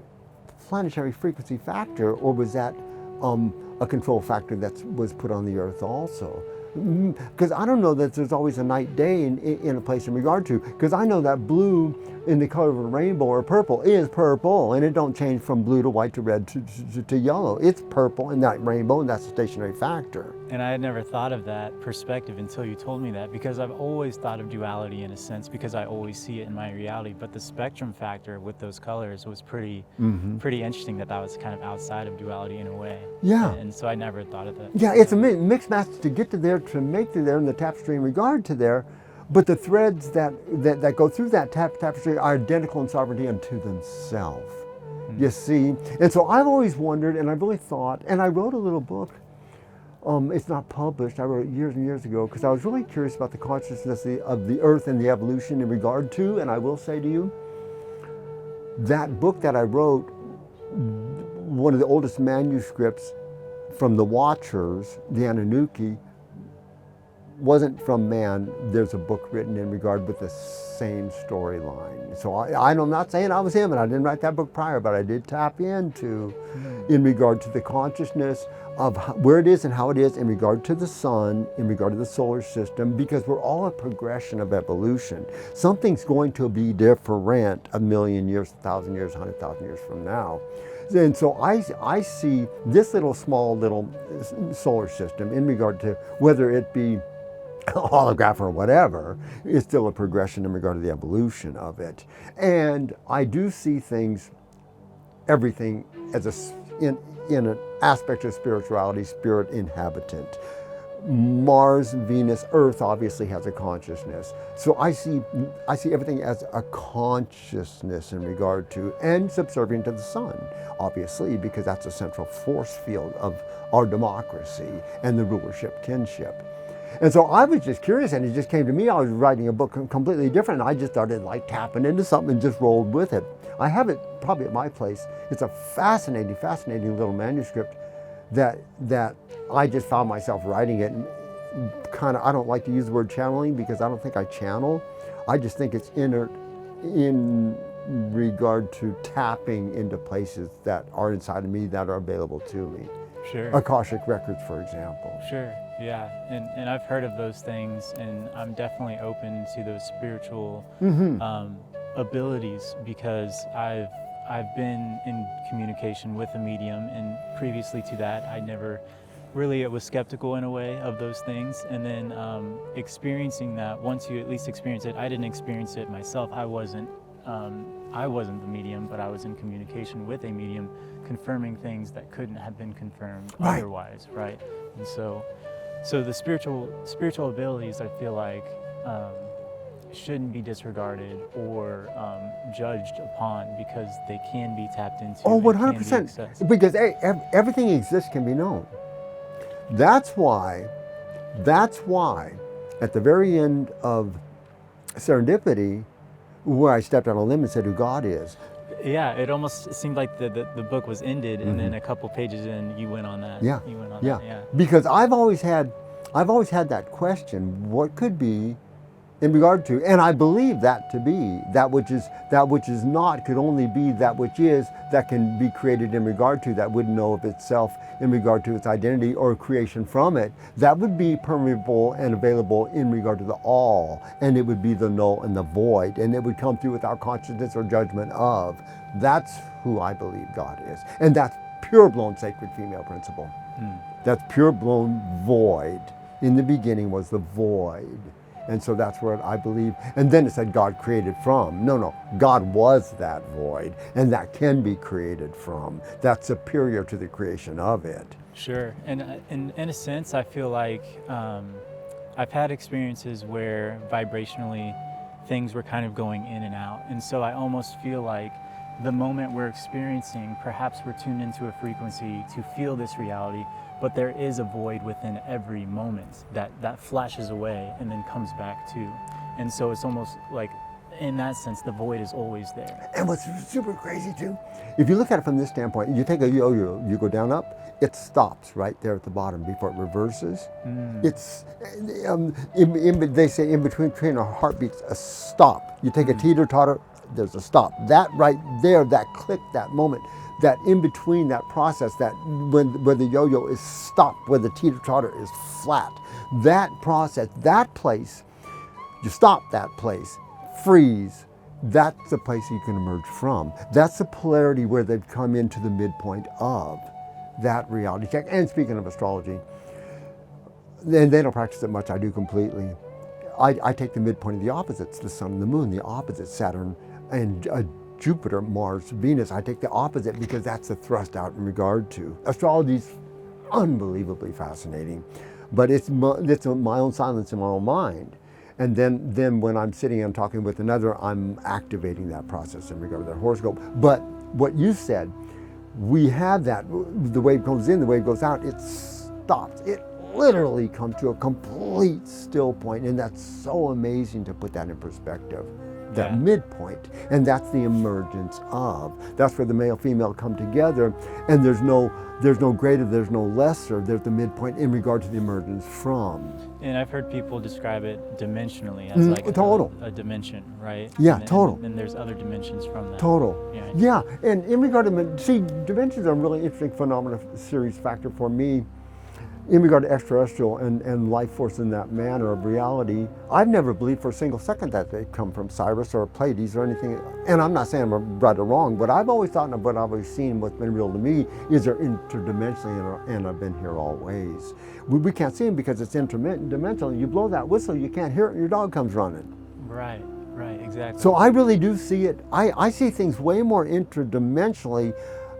planetary frequency factor, or was that a control factor that was put on the earth also? Because I don't know that there's always a night day in a place in regard to, because I know that blue in the color of a rainbow or purple is purple, and it don't change from blue to white to red to yellow. It's purple in that rainbow, and that's a stationary factor. And I had never thought of that perspective until you told me that, because I've always thought of duality in a sense, because I always see it in my reality. But the spectrum factor with those colors was pretty interesting, that was kind of outside of duality in a way. Yeah. And so I never thought of that. Yeah, it's a mixed match to get to there, to make to there, and the tapestry in regard to there. But the threads that go through that tapestry are identical in sovereignty unto themselves. You see? And so I've always wondered, and I've really thought, and I wrote a little book. It's not published. I wrote it years and years ago because I was really curious about the consciousness of the earth and the evolution in regard to, and I will say to you, that book that I wrote, one of the oldest manuscripts from the Watchers, the Anunnaki, wasn't from man. There's a book written in regard with the same storyline. So I'm not saying I was him, and I didn't write that book prior, but I did tap into, in regard to the consciousness of where it is and how it is in regard to the sun, in regard to the solar system, because we're all a progression of evolution. Something's going to be different 1,000,000 years, 1,000 years, 100,000 years from now. And so I see this small little solar system in regard to whether it be a holograph or whatever, is still a progression in regard to the evolution of it. And I do see everything as in an aspect of spirituality, spirit inhabitant. Mars, Venus, Earth obviously has a consciousness. So I see everything as a consciousness in regard to, and subservient to the sun, obviously, because that's a central force field of our democracy and the rulership kinship. And so I was just curious, and it just came to me. I was writing a book completely different, and I just started tapping into something and just rolled with it. I have it probably at my place. It's a fascinating little manuscript that I just found myself writing it. And I don't like to use the word channeling because I don't think I channel. I just think it's in regard to tapping into places that are inside of me that are available to me. Sure. Akashic records, for example. Sure, yeah. And I've heard of those things, and I'm definitely open to those spiritual abilities, because I've been in communication with a medium, and previously to that, I never really was skeptical in a way of those things. And then experiencing that, once you at least experience it, I didn't experience it myself. I wasn't the medium, but I was in communication with a medium, confirming things that couldn't have been confirmed otherwise, right? And so the spiritual abilities, I feel like, shouldn't be disregarded or judged upon, because they can be tapped into. Oh, 100%. Because everything exists can be known. That's why, at the very end of Serendipity, where I stepped on a limb and said who God is. Yeah, it almost seemed like the book was ended, and then a couple pages in, you went on that. Yeah, you went on yeah. that, yeah. Because I've always had that question: what could be, in regard to, and I believe that to be that which is not could only be that which is, that can be created in regard to, that wouldn't know of itself in regard to its identity or creation from it. That would be permeable and available in regard to the all, and it would be the null and the void, and it would come through without consciousness or judgment of. That's who I believe God is, and that's pure blown sacred female principle. That's pure blown void. In the beginning was the void. And so that's where I believe, and then it said God created from. No, God was that void, and that can be created from. That's superior to the creation of it. Sure, and in a sense, I feel like I've had experiences where vibrationally things were kind of going in and out, and so I almost feel like the moment we're experiencing, perhaps we're tuned into a frequency to feel this reality, but there is a void within every moment that flashes away and then comes back too. And so it's almost like, in that sense, the void is always there. And what's super crazy too, if you look at it from this standpoint, you take a yo-yo, you go down, up, it stops right there at the bottom before it reverses. It's, they say in between our heartbeats, a stop. You take a teeter-totter, there's a stop. That right there, that click, that moment, that in between that process, that where the yo-yo is stopped, where the teeter-totter is flat, that process, that place, you stop that place, freeze, that's the place you can emerge from. That's the polarity where they've come into the midpoint of that reality check. And speaking of astrology, and they don't practice it much, I do completely. I take the midpoint of the opposites, the sun and the moon, the opposites, Saturn and Jupiter, Mars, Venus. I take the opposite because that's the thrust out in regard to. Astrology's unbelievably fascinating, but it's my own silence in my own mind. And then when I'm sitting and talking with another, I'm activating that process in regard to their horoscope. But what you said, we have that, the wave comes in, the wave goes out, it stops. It literally comes to a complete still point, and that's so amazing to put that in perspective. That midpoint, and that's the emergence of. That's where the male, female come together, and there's no greater, there's no lesser, there's the midpoint in regard to the emergence from. And I've heard people describe it dimensionally as like a dimension, right? Yeah, total. And there's other dimensions from that. Total. Yeah, and in regard to, see, dimensions are a really interesting phenomenon, series factor for me. In regard to extraterrestrial and life force in that manner of reality, I've never believed for a single second that they come from Cyrus or Pleiades or anything. And I'm not saying I'm right or wrong, but I've always thought, and what I've always seen, what's been real to me, is they're interdimensionally and have been here always. We can't see them because it's interdimensional. You blow that whistle, you can't hear it, and your dog comes running. Right, exactly. So I really do see it. I see things way more interdimensionally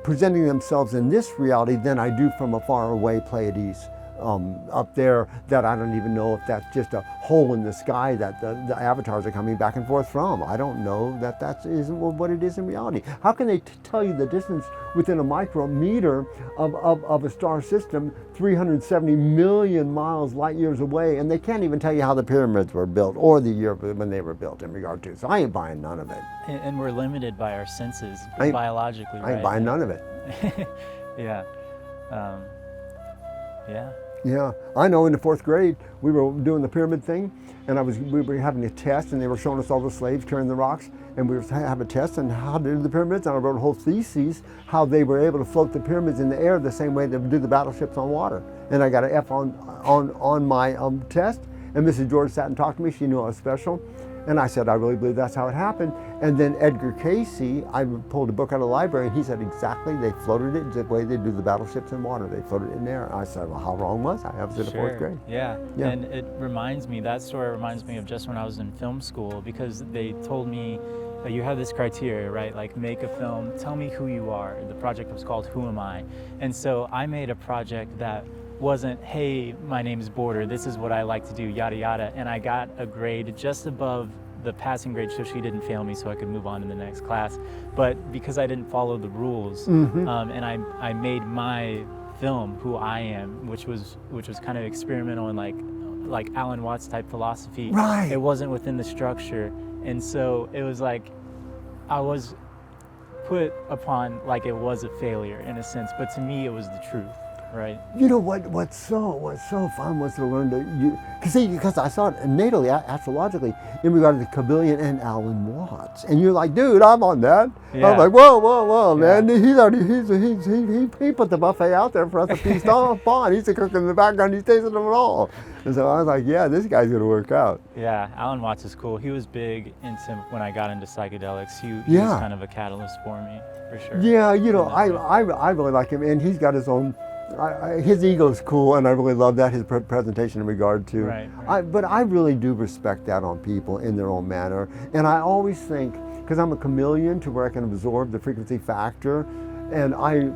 presenting themselves in this reality than I do from a far away Pleiades. Up there, that I don't even know if that's just a hole in the sky that the avatars are coming back and forth from. I don't know that isn't what it is in reality. How can they tell you the distance within a micrometer of a star system 370 million miles light years away, and they can't even tell you how the pyramids were built or the year when they were built in regard to. So I ain't buying none of it. And we're limited by our senses biologically, right? I ain't buying none of it. Yeah. Yeah, I know in the 4th grade, we were doing the pyramid thing, and we were having a test, and they were showing us all the slaves carrying the rocks, and we were having a test on how to do the pyramids, and I wrote a whole thesis, how they were able to float the pyramids in the air the same way they would do the battleships on water. And I got an F on my test, and Mrs. George sat and talked to me. She knew I was special. And I said, I really believe that's how it happened. And then Edgar Casey, I pulled a book out of the library, and he said exactly, they floated it the way they do the battleships in water. They floated it in air. And I said, well, how wrong was I? I was in the 4th grade. Yeah, and that story reminds me of just when I was in film school, because they told me, you have this criteria, right? Like, make a film, tell me who you are. The project was called Who Am I? And so I made a project that wasn't, hey, my name is Border, this is what I like to do, yada yada, and I got a grade just above the passing grade, so she didn't fail me so I could move on to the next class. But because I didn't follow the rules, and I made my film Who I Am, which was kind of experimental and like Alan Watts type philosophy. Right. It wasn't within the structure, and so it was like I was put upon like it was a failure in a sense, but to me it was the truth. Right. You know what's so fun was to learn because I saw it natally, astrologically, in regard to the Kabbilion and Alan Watts, and you're like, dude, I'm on that. Yeah. I'm like, whoa, man, he put the buffet out there for us to feast upon. He's the cook in the background. He's tasting them all. And so I was like, yeah, this guy's gonna work out. Yeah, Alan Watts is cool. He was big into when I got into psychedelics. He was kind of a catalyst for me, for sure. Yeah, you know, I really like him, and he's got his own. His ego's cool, and I really love that, his presentation in regard to. Right. But I really do respect that on people in their own manner, and I always think, because I'm a chameleon to where I can absorb the frequency factor, and I'm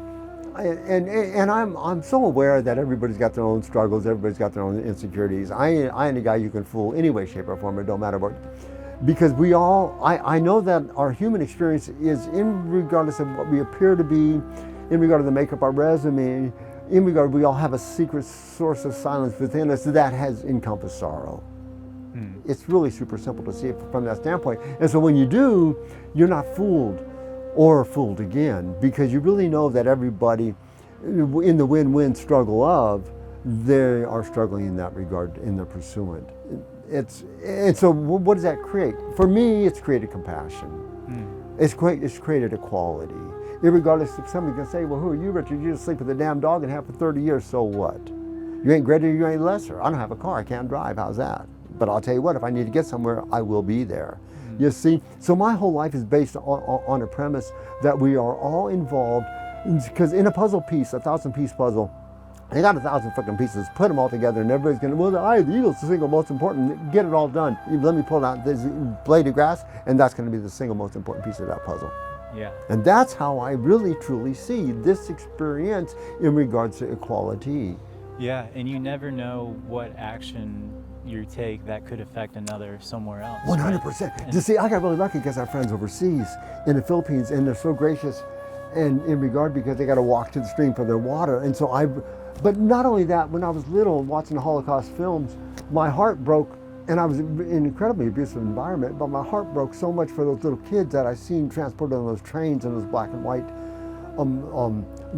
so aware that everybody's got their own struggles, everybody's got their own insecurities. I ain't a guy you can fool any way, shape, or form. It don't matter what. Because we all, I know that our human experience is, in regardless of what we appear to be, in regard to the makeup, our resume, in regard, we all have a secret source of silence within us that has encompassed sorrow. It's really super simple to see it from that standpoint. And so when you do, you're not fooled or fooled again, because you really know that everybody in the win-win struggle of, they are struggling in that regard in their pursuant. And so what does that create? For me, it's created compassion. It's created equality. Irregardless if somebody can say, well, who are you, Richard? You just sleep with a damn dog and have for 30 years, so what? You ain't greater, you ain't lesser. I don't have a car, I can't drive, how's that? But I'll tell you what, if I need to get somewhere, I will be there. You see, so my whole life is based on a premise that we are all involved, because in a puzzle piece, a 1,000-piece puzzle, They got 1,000 freaking pieces, put them all together, and everybody's going to, well, the eye of the eagle is the single most important. Get it all done. Let me pull out this blade of grass, and that's going to be the single most important piece of that puzzle. Yeah. And that's how I really, truly see this experience in regards to equality. Yeah, and you never know what action you take that could affect another somewhere else. 100%. Right? You see, I got really lucky because I have friends overseas in the Philippines, and they're so gracious and in regard because they got to walk to the stream for their water. And so but not only that, when I was little watching the Holocaust films, my heart broke, and I was in an incredibly abusive environment, but my heart broke so much for those little kids that I seen transported on those trains and those black and white,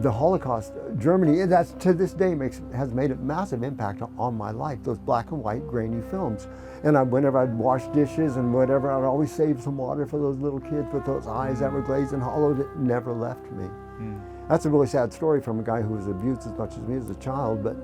the Holocaust, Germany, and that's to this day has made a massive impact on my life, those black and white grainy films. And whenever I'd wash dishes and whatever, I'd always save some water for those little kids with those eyes that were glazed and hollowed. It never left me. That's a really sad story from a guy who was abused as much as me as a child, but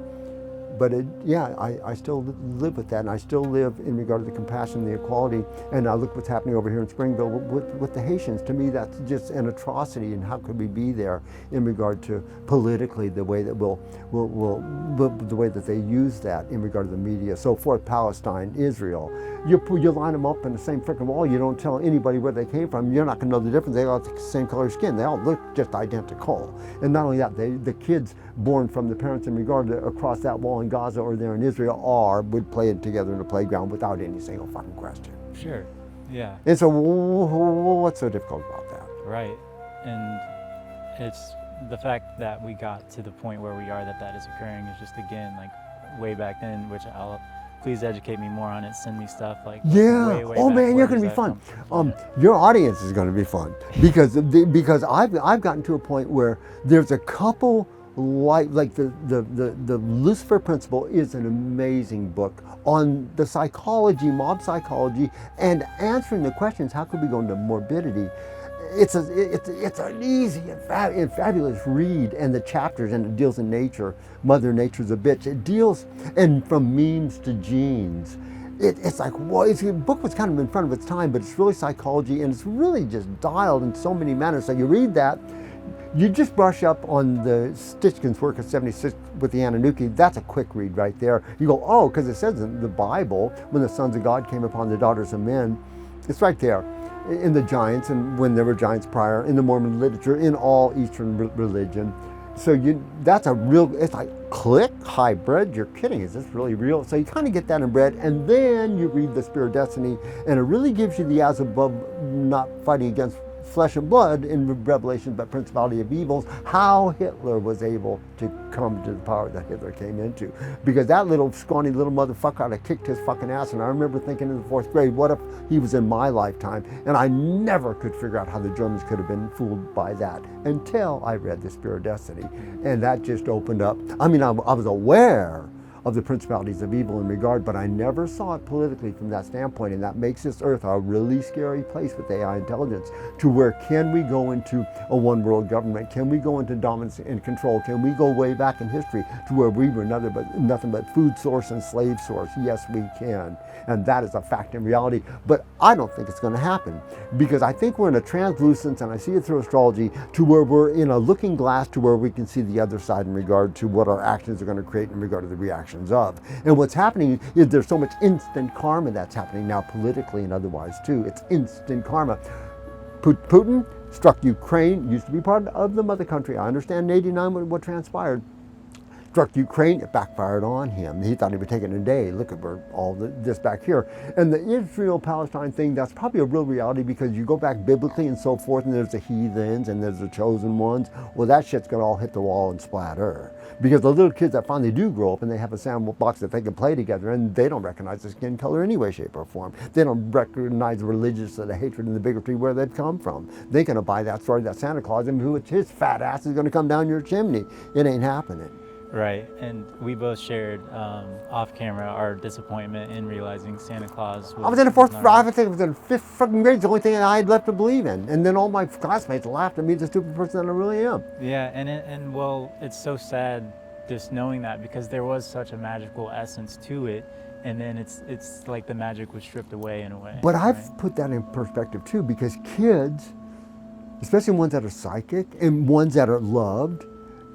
I still live with that, and I still live in regard to the compassion, the equality, and I look what's happening over here in Springville with the Haitians. To me, that's just an atrocity, and how could we be there in regard to politically the way that the way that they use that in regard to the media, so forth, Palestine, Israel. You line them up in the same freaking wall, you don't tell anybody where they came from, you're not going to know the difference. They all have the same color skin, they all look just identical. And not only that, the kids born from the parents in regard to across that wall in Gaza or there in Israel would play it together in the playground without any single fucking question. Sure, yeah. And so what's so difficult about that? Right, and it's the fact that we got to the point where we are that is occurring is just, again, like way back then, which please educate me more on it, send me stuff like way oh back. man, you're going to be fun. Your audience is going to be fun because I've gotten to a point where there's a couple like the Lucifer Principle is an amazing book on the psychology, mob psychology, and answering the questions, how could we go into morbidity? It's an easy and fabulous read, and the chapters, and it deals in nature. Mother Nature's a bitch. It deals, and from memes to genes. It's like, well, the book was kind of in front of its time, but it's really psychology, and it's really just dialed in so many manners. So you read that, you just brush up on the Stitchkin's work of 76 with the Anunnaki. That's a quick read right there. You go, oh, because it says in the Bible, when the sons of God came upon the daughters of men, it's right there. In the giants, and when there were giants prior, in the Mormon literature, in all Eastern religion. So that's a real, it's like, click, hybrid, you're kidding, is this really real? So you kind of get that inbred, and then you read the Spirit of Destiny, and it really gives you the as above, not fighting against flesh and blood in Revelation, but principality of evils, how Hitler was able to come to the power that Hitler came into. Because that little scrawny little motherfucker would have kicked his fucking ass, and I remember thinking in the 4th grade, what if he was in my lifetime? And I never could figure out how the Germans could have been fooled by that until I read the Spirit of Destiny. And that just opened up. I mean, I was aware of the principalities of evil in regard, but I never saw it politically from that standpoint, and that makes this earth a really scary place with AI intelligence, to where can we go into a one world government? Can we go into dominance and control? Can we go way back in history to where we were nothing but food source and slave source? Yes, we can, and that is a fact in reality, but I don't think it's going to happen, because I think we're in a translucence, and I see it through astrology, to where we're in a looking glass to where we can see the other side in regard to what our actions are going to create in regard to the reaction of. And what's happening is there's so much instant karma that's happening now, politically and otherwise too. It's instant karma. Putin struck Ukraine, used to be part of the mother country. I understand in '89 what transpired. Struck Ukraine, it backfired on him. He thought he would take it in a day. Look at all this back here. And the Israel-Palestine thing, that's probably a real reality, because you go back biblically and so forth, and there's the heathens and there's the chosen ones. Well, that shit's gonna all hit the wall and splatter. Because the little kids that finally do grow up and they have a sandbox that they can play together, and they don't recognize the skin color any way, shape, or form. They don't recognize the religious or the hatred and the bigotry where they've come from. They're gonna buy that story that Santa Claus, and who his fat ass is gonna come down your chimney. It ain't happening. Right, and we both shared off camera our disappointment in realizing Santa Claus was... I was in the 4th, I think it was in the 5th fucking grade, it's the only thing I had left to believe in. And then all my classmates laughed at me, the stupid person that I really am. Yeah, and well, it's so sad just knowing that, because there was such a magical essence to it, and then it's like the magic was stripped away in a way. But I've put that in perspective too, because kids, especially ones that are psychic and ones that are loved,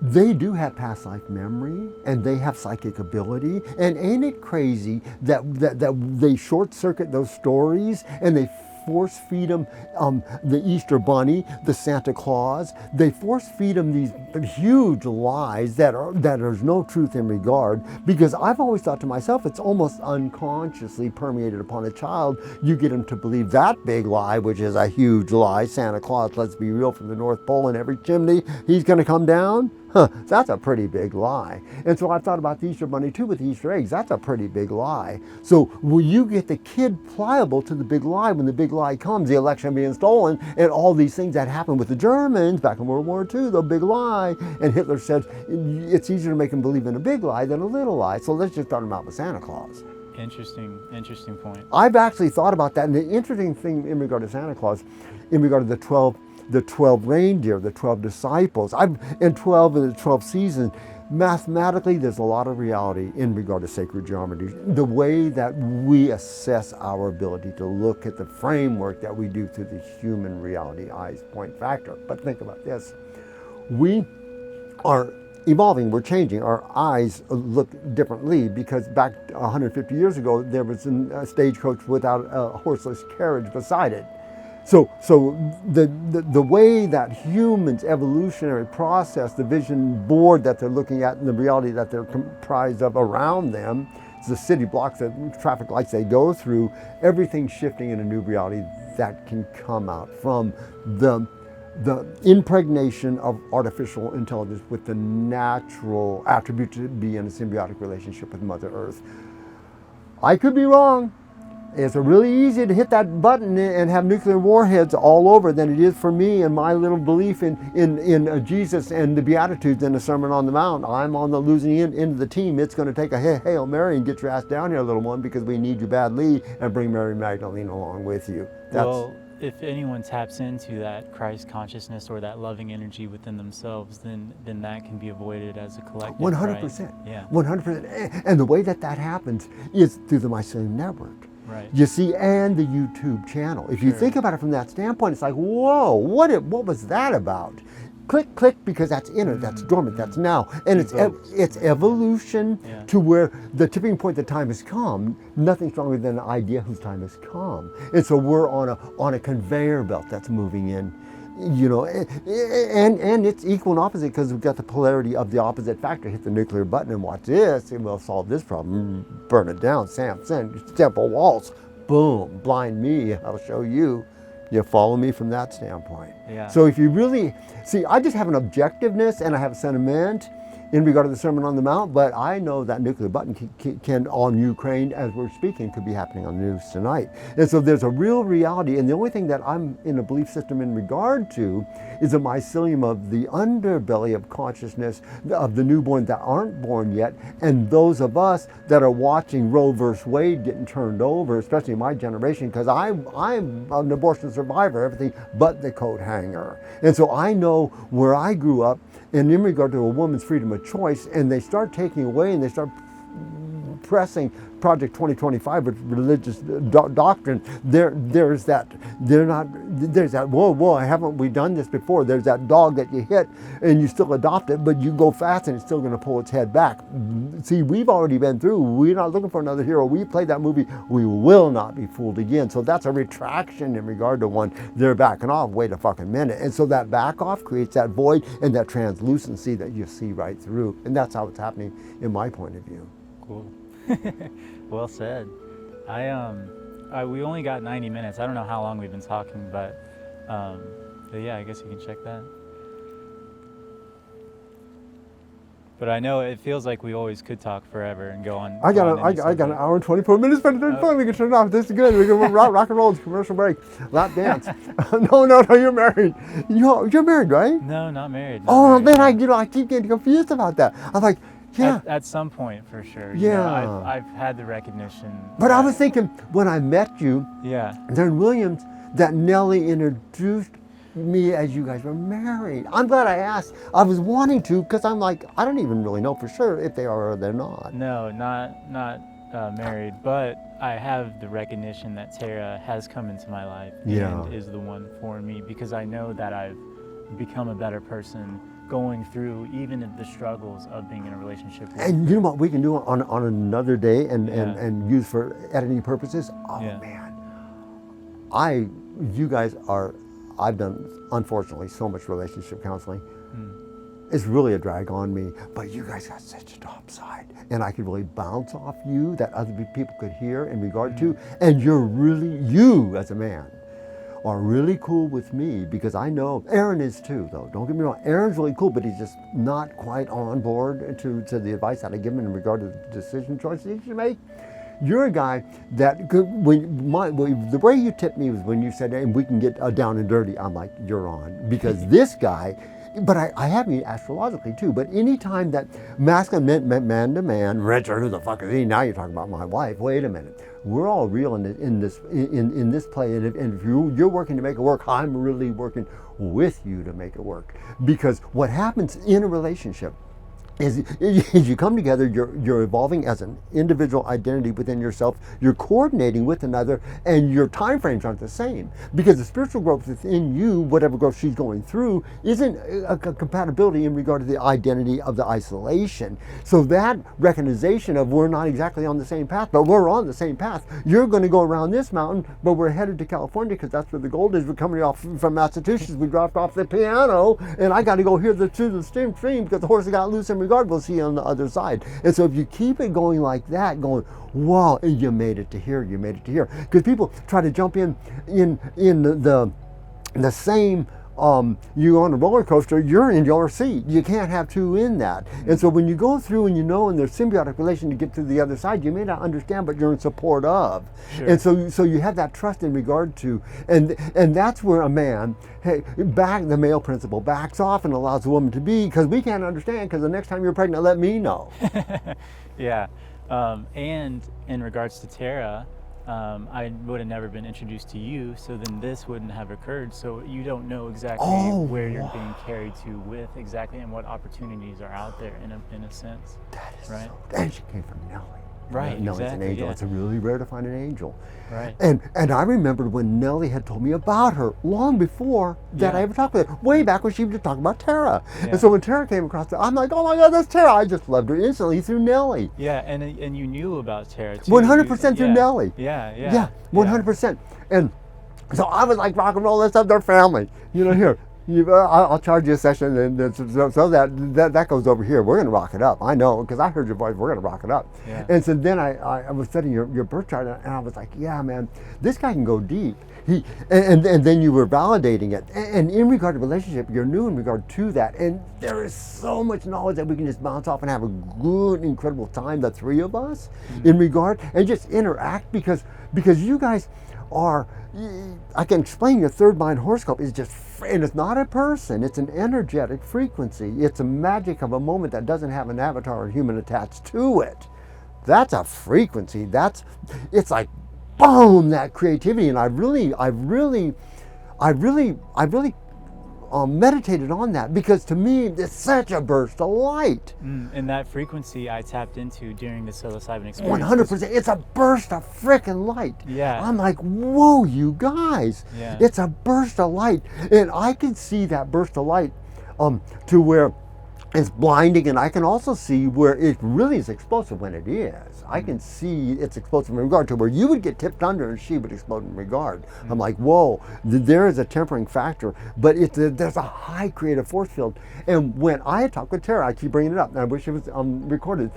they do have past life memory and they have psychic ability. And ain't it crazy that they short circuit those stories and they force feed them the Easter Bunny, the Santa Claus. They force feed them these huge lies that there's no truth in regard, because I've always thought to myself, it's almost unconsciously permeated upon a child. You get them to believe that big lie, which is a huge lie. Santa Claus, let's be real, from the North Pole in every chimney, he's going to come down. Huh, that's a pretty big lie. And so I've thought about the Easter Bunny too with the Easter eggs. That's a pretty big lie. So will you get the kid pliable to the big lie when the big lie comes, the election being stolen, and all these things that happened with the Germans back in World War II, the big lie. And Hitler said it's easier to make them believe in a big lie than a little lie. So let's just start them out with Santa Claus. Interesting point. I've actually thought about that. And the interesting thing in regard to Santa Claus, in regard to the 12 reindeer, the 12 disciples, and 12 of the 12 seasons, mathematically there's a lot of reality in regard to sacred geometry. The way that we assess our ability to look at the framework that we do through the human reality eyes point factor. But think about this. We are evolving, we're changing. Our eyes look differently because back 150 years ago there was a stagecoach without a horseless carriage beside it. So the way that humans' evolutionary process, the vision board that they're looking at and the reality that they're comprised of around them, the city blocks, the traffic lights they go through, everything's shifting in a new reality that can come out from the impregnation of artificial intelligence with the natural attribute to be in a symbiotic relationship with Mother Earth. I could be wrong. It's really easy to hit that button and have nuclear warheads all over than it is for me and my little belief in Jesus and the Beatitudes and the Sermon on the Mount. I'm on the losing end of the team. It's going to take a Hail Mary and get your ass down here, little one, because we need you badly, and bring Mary Magdalene along with you. Well, if anyone taps into that Christ consciousness or that loving energy within themselves, then that can be avoided as a collective. 100%. Right? Yeah. 100%. And the way that happens is through the Mycelium Network. Right. You see, and the YouTube channel. If you think about it from that standpoint, it's like, whoa, what was that about? Click, because that's inner, that's dormant, that's now. And it's evolution to where the tipping point, the time has come. Nothing stronger than an idea whose time has come. And so we're on a conveyor belt that's moving in. You know, and it's equal and opposite because we've got the polarity of the opposite factor. Hit the nuclear button and watch this, and we'll solve this problem. Burn it down, Samson, Temple Waltz, boom, blind me, I'll show you. You follow me from that standpoint. Yeah. So if you really, see, I just have an objectiveness and I have a sentiment in regard to the Sermon on the Mount, but I know that nuclear button can on Ukraine, as we're speaking, could be happening on the news tonight. And so there's a real reality, and the only thing that I'm in a belief system in regard to is a mycelium of the underbelly of consciousness of the newborn that aren't born yet, and those of us that are watching Roe versus Wade getting turned over, especially my generation, because I'm an abortion survivor, everything but the coat hanger. And so I know where I grew up, and in regard to a woman's freedom of choice, and they start taking away and they start pressing Project 2025 with religious doctrine, there's that whoa, haven't we done this before? There's that dog that you hit and you still adopt it, but you go fast and it's still going to pull its head back. See, we've already been through. We're not looking for another hero. We played that movie. We will not be fooled again. So that's a retraction in regard to one. They're backing off. Wait a fucking minute. And so that back off creates that void and that translucency that you see right through. And that's how it's happening in my point of view. Cool. Well said. We only got 90 minutes. I don't know how long we've been talking, but yeah, I guess you can check that. But I know it feels like we always could talk forever and go on. I got an hour and 24 minutes, but it's fun. We can turn it off. This is good. We can rock and roll. It's commercial break. Lap dance. No, you're married. You're married, right? No, not married. Man, I keep getting confused about that. I'm like, yeah. At some point, for sure. Yeah. I've had the recognition. But I was thinking when I met you, there in Williams, that Nellie introduced me as you guys were married. I'm glad I asked. I was wanting to because I'm like, I don't even really know for sure if they are or they're not. No, not married, but I have the recognition that Tara has come into my life and is the one for me, because I know that I've become a better person going through even the struggles of being in a relationship with. And you know what we can do on another day and, Yeah. and use for editing purposes? Oh Yeah. man. You guys are, I've done, unfortunately, so much relationship counseling. It's really a drag on me, but you guys got such a top side. And I could really bounce off you that other people could hear in regard to, and you as a man are really cool with me, because I know Aaron is too, though. Don't get me wrong, Aaron's really cool, but he's just not quite on board to the advice that I give him in regard to the decision choices he should make. You're a guy that, the way you tipped me was when you said, and we can get down and dirty, I'm like, you're on. Because this guy, but I have me astrologically too, but anytime that masculine man to man, Richard, who the fuck is he? Now you're talking about my wife. Wait a minute. We're all real in this play, and if you're working to make it work, I'm really working with you to make it work. Because what happens in a relationship is you come together, you're evolving as an individual identity within yourself, you're coordinating with another, and your time frames aren't the same. Because the spiritual growth within you, whatever growth she's going through, isn't a compatibility in regard to the identity of the isolation. So that recognition of we're not exactly on the same path, but we're on the same path. You're going to go around this mountain, but we're headed to California because that's where the gold is. We're coming off from Massachusetts, we dropped off the piano, and I got to go here to the stream because the horse got loose in regard, we'll see you on the other side. And so if you keep it going like that, going, wow, you made it to here, you made it to here. Because people try to jump in the same, you're on a roller coaster, you're in your seat. You can't have two in that. And so when you go through and you know in their symbiotic relation to get to the other side, you may not understand, but you're in support of. Sure. And so you have that trust in regard to, and that's where a man, the male principle backs off and allows the woman to be, because we can't understand, because the next time you're pregnant, let me know. Yeah. And in regards to Tara, I would have never been introduced to you, so then this wouldn't have occurred. So you don't know exactly where you're being carried to with exactly, and what opportunities are out there in a sense. That is right. And she came from Nellie. Right, Nellie's exactly, an angel. yeah. It's really rare to find an angel. Right. And I remembered when Nellie had told me about her long before that I ever talked with her, way back when she was just talking about Tara. Yeah. And so when Tara came across it, I'm like, oh my God, that's Tara. I just loved her instantly through Nellie. Yeah, and you knew about Tara too. 100% through Nellie. Yeah. Yeah, 100%. And so I was like, rock and roll, let's have their family. Here. I'll charge you a session, and so that goes over here. We're going to rock it up. I know, because I heard your voice. We're going to rock it up. Yeah. And so then I was studying your birth chart, and I was like, yeah, man, this guy can go deep. And then you were validating it. And in regard to relationship, you're new in regard to that. And there is so much knowledge that we can just bounce off and have a good, incredible time, the three of us, in regard, and just interact, because you guys are, I can explain your third mind horoscope is just, and it's not a person, it's an energetic frequency. It's a magic of a moment that doesn't have an avatar or human attached to it. That's a frequency. It's like, boom, that creativity. And I've really meditated on that, because to me, it's such a burst of light. And that frequency I tapped into during the psilocybin experience. 100%. It's a burst of freaking light. Yeah. I'm like, whoa, you guys. Yeah. It's a burst of light. And I can see that burst of light to where it's blinding, and I can also see where it really is explosive when it is. I can see it's explosive in regard to where you would get tipped under and she would explode in regard. I'm like, whoa, there is a tempering factor, but there's a high creative force field. And when I talk with Tara, I keep bringing it up, and I wish it was recorded.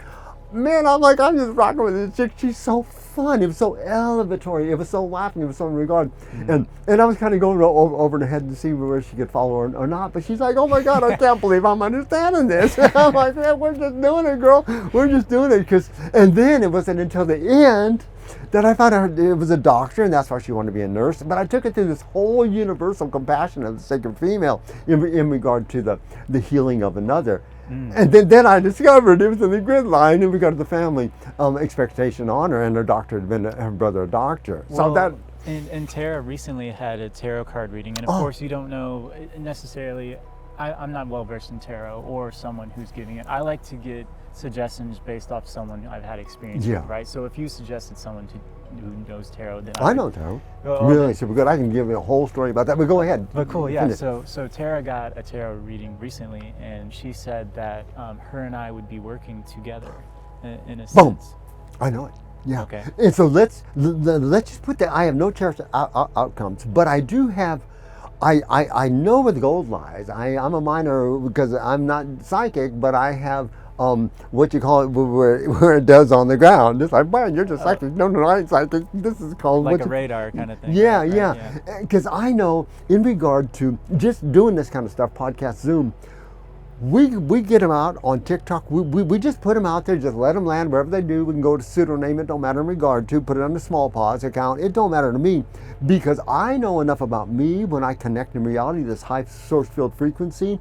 Man, I'm just rocking with this chick. She's so fun. It was so elevatory. It was so laughing. It was so in regard. And I was kind of going over her head to see where she could follow or not. But she's like, oh my God, I can't believe I'm understanding this. I'm like, man, we're just doing it, girl. We're just doing it. And then it wasn't until the end that I found out it was a doctor, and that's why she wanted to be a nurse. But I took it through this whole universal compassion of the sacred female in regard to the healing of another. And then I discovered it was in the grid line in regard to the family expectation honor, and her doctor had been her brother a doctor. Well, so that. And Tara recently had a tarot card reading, and of course you don't know necessarily. I'm not well versed in tarot or someone who's giving it. I like to get suggestions based off someone I've had experience Yeah. with, right? So if you suggested someone who knows tarot, then I know tarot. Oh, Really super good. I can give you a whole story about that, but go ahead. But cool, yeah. Finish. So Tara got a tarot reading recently, and she said that her and I would be working together in a Boom. sense. I know it. Yeah. Okay. And so let's just put that. I have no tarot outcomes, but I do have. I know where the gold lies. I'm a minor because I'm not psychic, but I have what you call it where it does on the ground. It's like, man, you're just psychic. No, I ain't psychic. This is called Like a radar kind of thing. Yeah, right? yeah. Because I know in regard to just doing this kind of stuff, podcast, Zoom, we get them out on TikTok. We just put them out there, just let them land wherever they do. We can go to pseudonym, it don't matter in regard to, put it on the small pause account. It don't matter to me because I know enough about me when I connect in reality, this high source field frequency,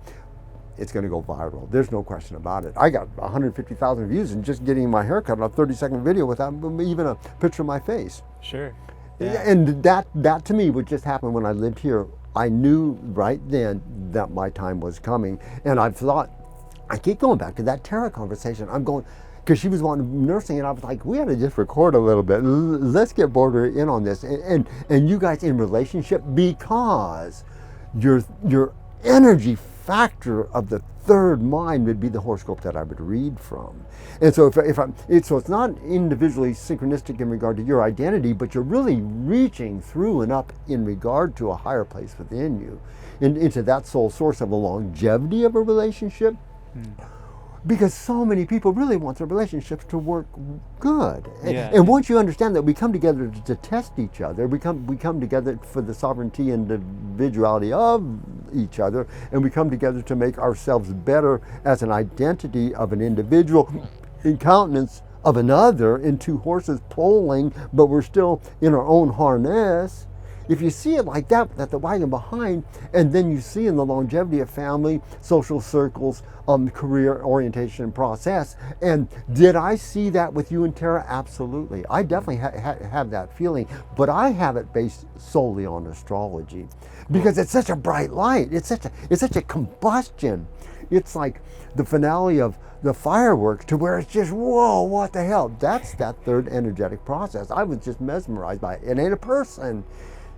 it's going to go viral. There's no question about it. I got 150,000 views in just getting my hair cut on a 30-second video without even a picture of my face. Sure. Yeah. And that to me would just happen when I lived here. I knew right then that my time was coming. And I thought, I keep going back to that tarot conversation. I'm going, because she was wanting nursing, and I was like, we ought to just record a little bit. Let's get Border in on this. And you guys in relationship, because your energy factor of the third mind would be the horoscope that I would read from. And so so it's not individually synchronistic in regard to your identity, but you're really reaching through and up in regard to a higher place within you, into that soul source of the longevity of a relationship. Because so many people really want their relationships to work good. And once you understand that we come together to test each other, we come together for the sovereignty and individuality of each other, and we come together to make ourselves better as an identity of an individual in countenance of another, in two horses pulling, but we're still in our own harness. If you see it like that the wagon behind, and then you see in the longevity of family, social circles, career orientation process, and did I see that with you and Tara? Absolutely. I definitely have that feeling, but I have it based solely on astrology, because it's such a bright light. It's such a combustion. It's like the finale of the fireworks, to where it's just, whoa, what the hell? That's that third energetic process. I was just mesmerized by it. It ain't a person.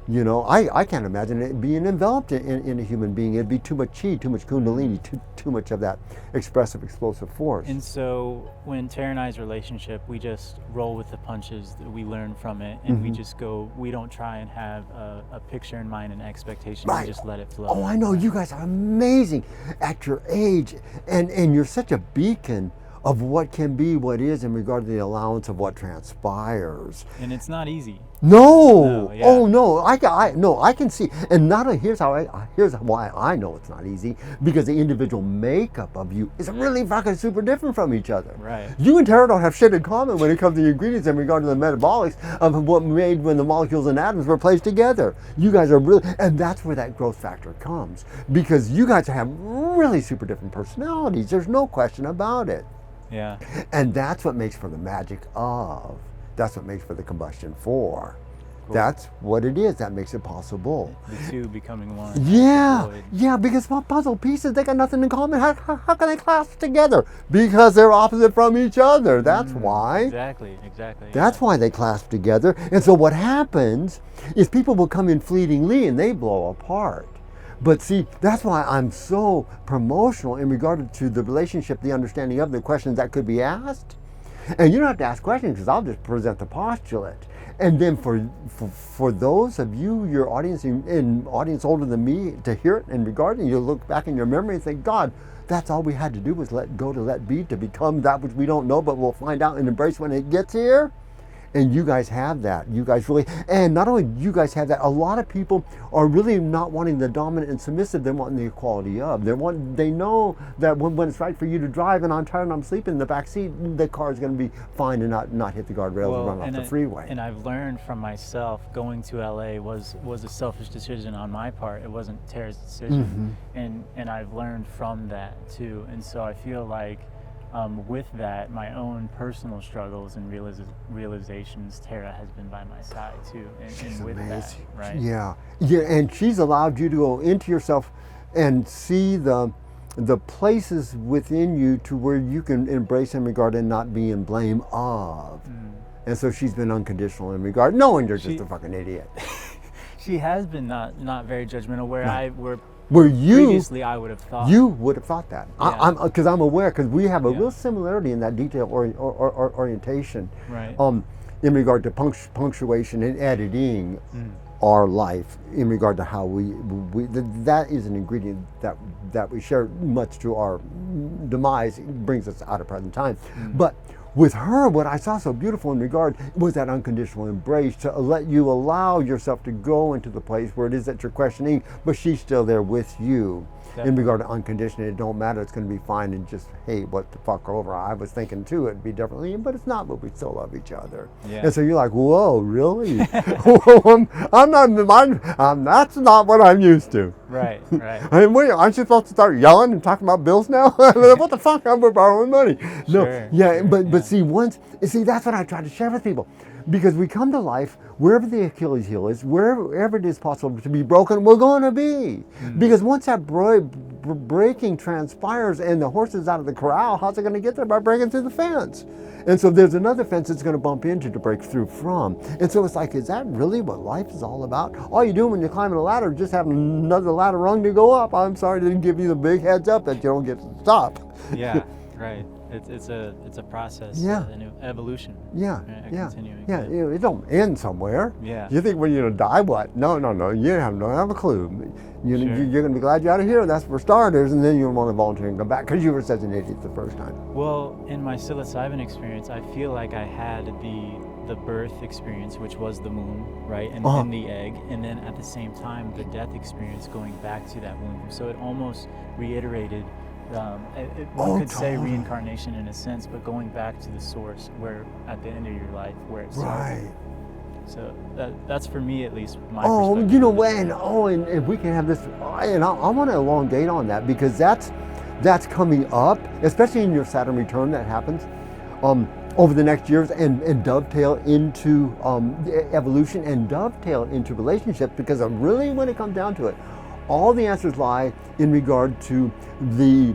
You know, I can't imagine it being enveloped in a human being. It'd be too much chi, too much kundalini, too much of that expressive, explosive force. And so when Tara and I's relationship, we just roll with the punches that we learn from it, and we just go, we don't try and have a picture in mind and expectation, Right. we just let it flow. Oh, I know, you guys are amazing at your age, and you're such a beacon of what can be, what is, in regard to the allowance of what transpires. And it's not easy. No, yeah. Oh no, I can see, and not a, here's why I know it's not easy, because the individual makeup of you is really fucking super different from each other. Right. You and Tara don't have shit in common when it comes to the ingredients in regard to the metabolics of what made when the molecules and atoms were placed together. You guys are really, and that's where that growth factor comes, because you guys have really super different personalities. There's no question about it. Yeah. And that's what makes for the magic of. That's what makes for the combustion for. Cool. That's what it is. That makes it possible. The two becoming one. Yeah, because puzzle pieces, they got nothing in common. How can they clasp together? Because they're opposite from each other. That's why. Exactly. That's why they clasp together. And so what happens is people will come in fleetingly and they blow apart. But see, that's why I'm so promotional in regard to the relationship, the understanding of the questions that could be asked. And you don't have to ask questions, because I'll just present the postulate. And then for those of you, your audience, and audience older than me, to hear it and regard it, and you look back in your memory and think, God, that's all we had to do was let go, to let be, to become that which we don't know, but we'll find out and embrace when it gets here. And you guys have that. You guys really, and not only you guys have that, a lot of people are really not wanting the dominant and submissive, they're wanting the equality of. They know that when it's right for you to drive and I'm tired and I'm sleeping in the back seat, the car is going to be fine and not hit the guardrails and run off the freeway. And I've learned from myself, going to LA was a selfish decision on my part. It wasn't Tara's decision. And I've learned from that too. And so I feel like with that, my own personal struggles and realizations, Tara has been by my side too, and with amazing. That, right? Yeah, and she's allowed you to go into yourself and see the the places within you to where you can embrace in regard and not be in blame of. And so she's been unconditional in regard, knowing you're just a fucking idiot. She has been not very judgmental, where previously I would have thought. You would have thought that. Yeah. Because I'm aware, because we have a real similarity in that detail orientation. Right. In regard to punctuation and editing our life, in regard to how that is an ingredient that we share, much to our demise. It brings us out of present time. But with her, what I saw so beautiful in regard was that unconditional embrace, to let you allow yourself to go into the place where it is that you're questioning, but she's still there with you. In regard to unconditional, it don't matter, it's going to be fine, and just, hey, what the fuck over. I was thinking too it'd be differently, but it's not, but we still love each other. Yeah. And so you're like, whoa, really? That's not what I'm used to. Right. I mean, wait, aren't you supposed to start yelling and talking about bills now? What the fuck? I'm borrowing money. Sure, but see, that's what I try to share with people. Because we come to life, wherever the Achilles heel is, wherever it is possible to be broken, we're going to be. Because once that breaking transpires and the horse is out of the corral, how's it going to get there? By breaking through the fence. And so there's another fence it's going to bump into to break through from. And so it's like, is that really what life is all about? All you do when you're climbing a ladder is just have another ladder rung to go up. I'm sorry, I didn't give you the big heads up that you don't get to stop. Yeah, right. It's a process, an evolution. Continuing. It don't end somewhere. Yeah. You think when you're gonna die, what? No. You don't have a clue. You're gonna be glad you're out of here. That's for starters, and then you want to volunteer and come back because you were such an idiot the first time. Well, in my psilocybin experience, I feel like I had the birth experience, which was the moon, right, and the egg, and then at the same time the death experience going back to that womb. So it almost reiterated. One could say reincarnation in a sense, but going back to the source, where at the end of your life, where it started. Right. So that's for me at least. My perspective. And we can have this, and I want to elongate on that because that's coming up, especially in your Saturn return that happens over the next years, and dovetail into evolution and dovetail into relationships, because really, when it comes down to it, all the answers lie in regard to the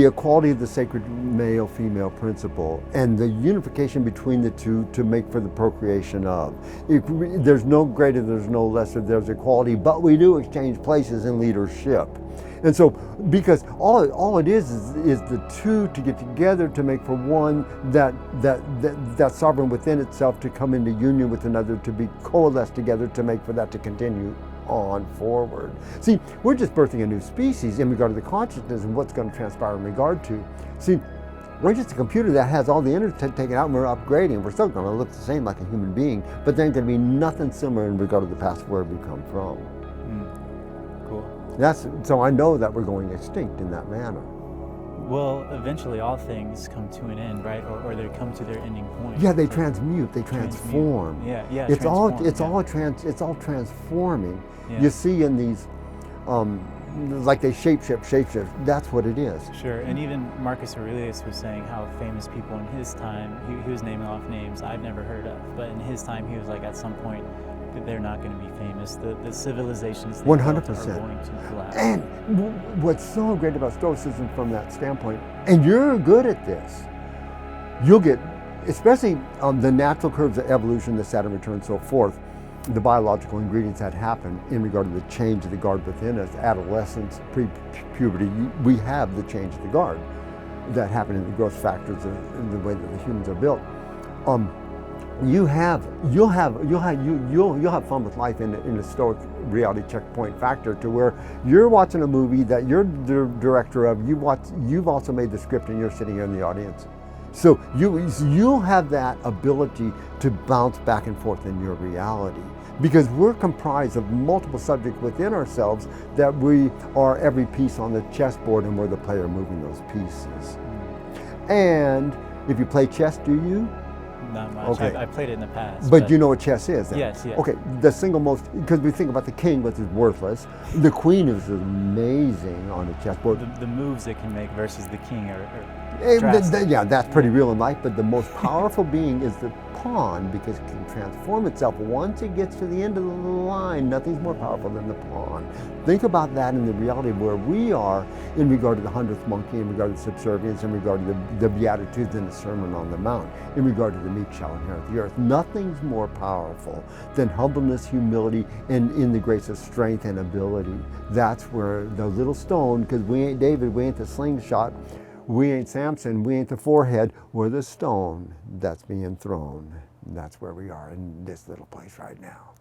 equality of the sacred male-female principle and the unification between the two to make for the procreation of. There's no greater, there's no lesser, there's equality, but we do exchange places in leadership. And so, because all it is the two to get together to make for one that sovereign within itself, to come into union with another, to be coalesced together, to make for that to continue on forward. See, we're just birthing a new species in regard to the consciousness and what's going to transpire in regard to. See, we're just a computer that has all the energy taken out, and we're upgrading. We're still going to look the same like a human being, but there ain't going to be nothing similar in regard to the past where we come from. Cool. So I know that we're going extinct in that manner. Well, eventually all things come to an end, right? Or they come to their ending point. Yeah, they transmute, they transform. Yeah. It's all transforming. Yeah. You see in these, like they shapeshift. That's what it is. Sure, and even Marcus Aurelius was saying how famous people in his time, he was naming off names I've never heard of, but in his time he was like, at some point, they're not going to be famous. The civilizations they 100% are going to collapse. And what's so great about Stoicism from that standpoint, and you're good at this, you'll get, especially the natural curves of evolution, the Saturn return, so forth, the biological ingredients that happen in regard to the change of the guard within us, adolescence, pre-puberty, we have the change of the guard that happen in the growth factors of the way that the humans are built. You'll have fun with life in a Stoic reality checkpoint factor, to where you're watching a movie that you're the director of, you've also made the script, and you're sitting here in the audience. So you'll have that ability to bounce back and forth in your reality, because we're comprised of multiple subjects within ourselves, that we are every piece on the chessboard, and we're the player moving those pieces. And if you play chess, do you? Not much. Okay. I played it in the past. But you know what chess is then? Yes. Okay, the single most, because we think about the king, which is worthless. The queen is amazing on the chessboard. The moves it can make versus the king are drastic. Yeah, that's pretty real in life, but the most powerful being is the pawn because it can transform itself. Once it gets to the end of the line, nothing's more powerful than the pawn. Think about that in the reality of where we are in regard to the 100th monkey, in regard to subservience, in regard to the Beatitudes and the Sermon on the Mount, in regard to the meek shall inherit the earth. Nothing's more powerful than humbleness, humility, and in the grace of strength and ability. That's where the little stone, because we ain't David, we ain't the slingshot, we ain't Samson, we ain't the forehead, we're the stone that's being thrown. And that's where we are in this little place right now.